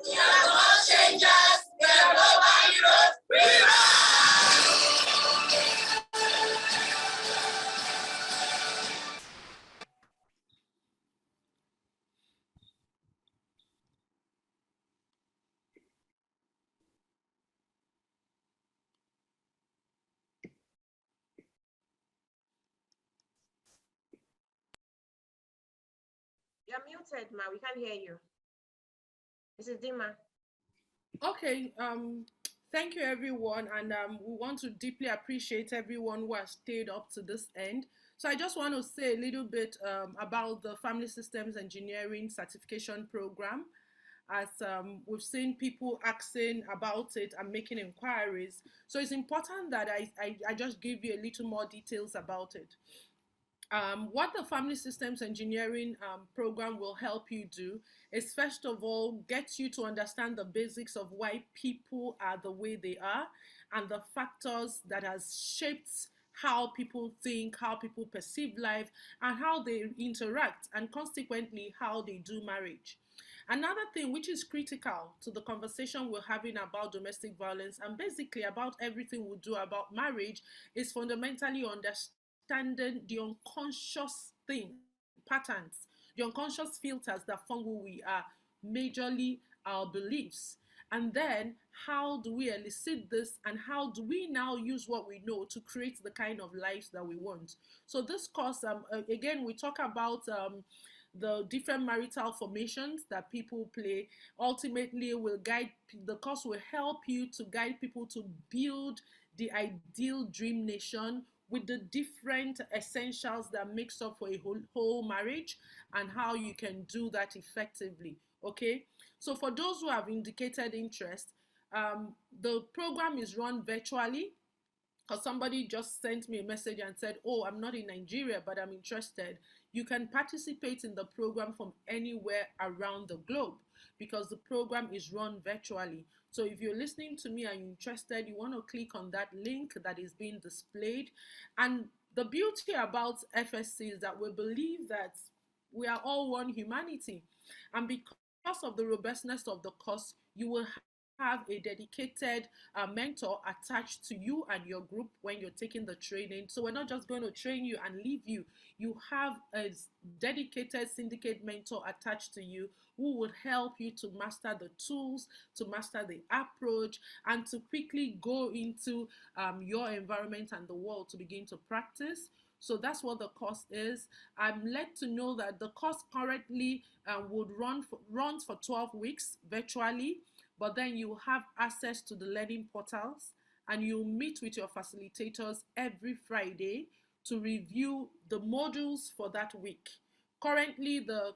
We are all changers, we are global heroes, we rise! You're muted, Ma. We can't hear you. Mrs. Dima. Okay, thank you everyone, and we want to deeply appreciate everyone who has stayed up to this end. So I just want to say a little bit about the Family Systems Engineering Certification Program, as we've seen people asking about it and making inquiries. So it's important that I just give you a little more details about it. What the Family Systems Engineering program will help you do is, first of all, get you to understand the basics of why people are the way they are and the factors that has shaped how people think, how people perceive life, and how they interact, and consequently how they do marriage. Another thing which is critical to the conversation we're having about domestic violence and basically about everything we do about marriage is fundamentally understanding the unconscious patterns, the unconscious filters that form who we are, majorly our beliefs. And then how do we elicit this, and how do we now use what we know to create the kind of lives that we want? So this course, again, we talk about the different marital formations that people play. Ultimately, the course will help you to guide people to build the ideal dream nation with the different essentials that makes up for a whole marriage, and how you can do that effectively. Okay, so for those who have indicated interest, the program is run virtually, because somebody just sent me a message and said, oh, I'm not in Nigeria, but I'm interested. You can participate in the program from anywhere around the globe, because the program is run virtually. So if you're listening to me and you're interested, you want to click on that link that is being displayed. And the beauty about FSC is that we believe that we are all one humanity. And because of the robustness of the course, you will have a dedicated mentor attached to you and your group when you're taking the training. So we're not just going to train you and leave you. You have a dedicated syndicate mentor attached to you who would help you to master the tools, to master the approach, and to quickly go into your environment and the world to begin to practice. So that's what the course is. I'm led to know that the course currently would runs for 12 weeks virtually, but then you have access to the learning portals, and you meet with your facilitators every Friday to review the modules for that week. Currently, the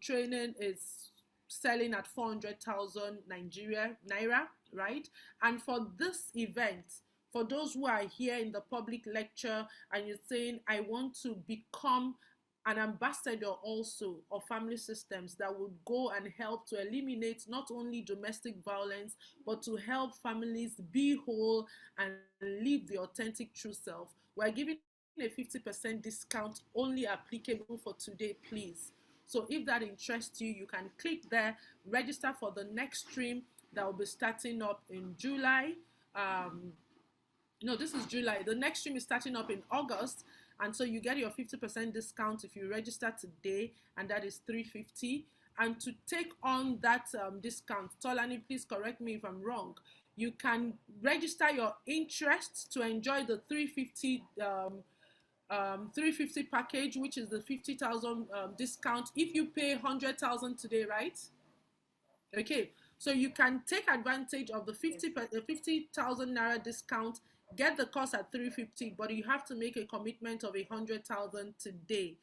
training is selling at 400,000 Naira, right? And for this event, for those who are here in the public lecture and you're saying, I want to become an ambassador also of Family Systems that would go and help to eliminate not only domestic violence, but to help families be whole and live the authentic true self, we're giving a 50% discount only applicable for today, please. So if that interests you, you can click there, register for the next stream that will be starting up in July. No, this is July. The next stream is starting up in August. And so you get your 50% discount if you register today, and that is $350. And to take on that discount, Tolani, please correct me if I'm wrong, you can register your interest to enjoy the 350 package, which is the 50,000 discount if you pay 100,000 today, right? Okay, so you can take advantage of the 50,000 naira discount, get the course at 350, but you have to make a commitment of 100,000 today.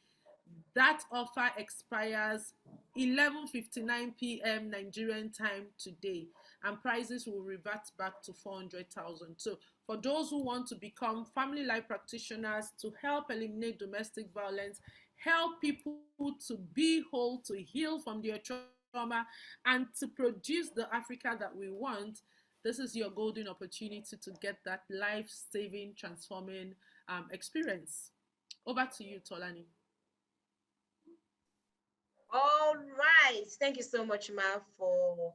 That offer expires 11:59 p.m. Nigerian time today, and prices will revert back to 400,000. So for those who want to become family life practitioners to help eliminate domestic violence, help people to be whole, to heal from their trauma, and to produce the Africa that we want, this is your golden opportunity to get that life-saving, transforming experience. Over to you, Tolani. All right. Thank you so much, Ma, for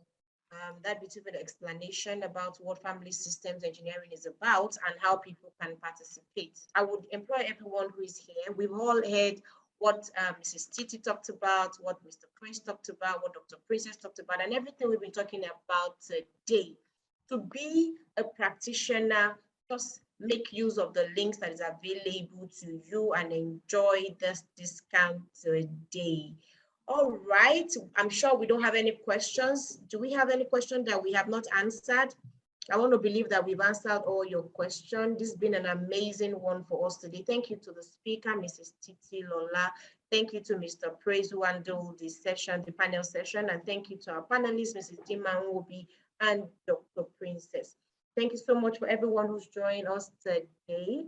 that beautiful explanation about what family systems engineering is about and how people can participate. I would employ everyone who is here. We've all heard what Mrs. Titi talked about, what Mr. Prince talked about, what Dr. Princess talked about, and everything we've been talking about today. To be a practitioner, just make use of the links that is available to you and enjoy this discount today. All right, I'm sure we don't have any questions. Do we have any question that we have not answered? I want to believe that we've answered all your questions. This has been an amazing one for us today. Thank you to the speaker, Mrs. Titi Lola. Thank you to Mr. Praise who handled the session, the panel session, and thank you to our panelists, Mrs. Dima Nwobi and Dr. Princess. Thank you so much for everyone who's joined us today.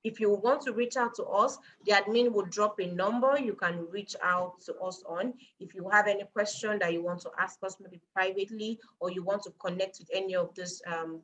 If you want to reach out to us, the admin will drop a number you can reach out to us on. If you have any question that you want to ask us maybe privately, or you want to connect with any of these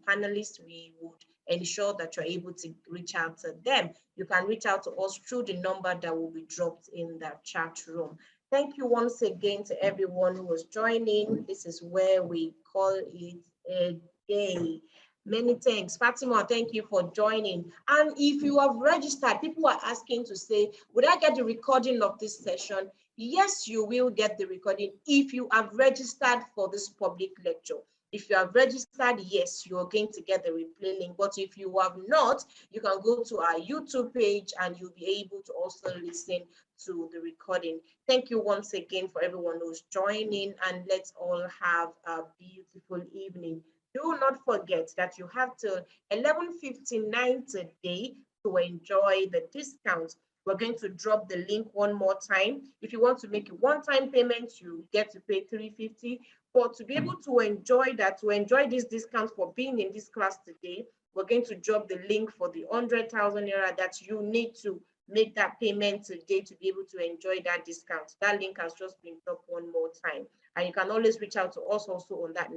panelists, we would ensure that you're able to reach out to them. You can reach out to us through the number that will be dropped in the chat room. Thank you once again to everyone who was joining. This is where we call it a day. Many thanks. Fatima, thank you for joining. And if you have registered, people are asking to say, would I get the recording of this session? Yes, you will get the recording if you have registered for this public lecture. If you have registered, yes, you're going to get the replay link. But if you have not, you can go to our YouTube page and you'll be able to also listen to the recording. Thank you once again for everyone who's joining, and let's all have a beautiful evening. Do not forget that you have till 11:59 today to enjoy the discount. We're going to drop the link one more time. If you want to make a one-time payment, you get to pay $350. But to be able to enjoy that, to enjoy this discount for being in this class today, we're going to drop the link for the 100,000 naira that you need to make that payment today to be able to enjoy that discount. That link has just been dropped one more time. And you can always reach out to us also on that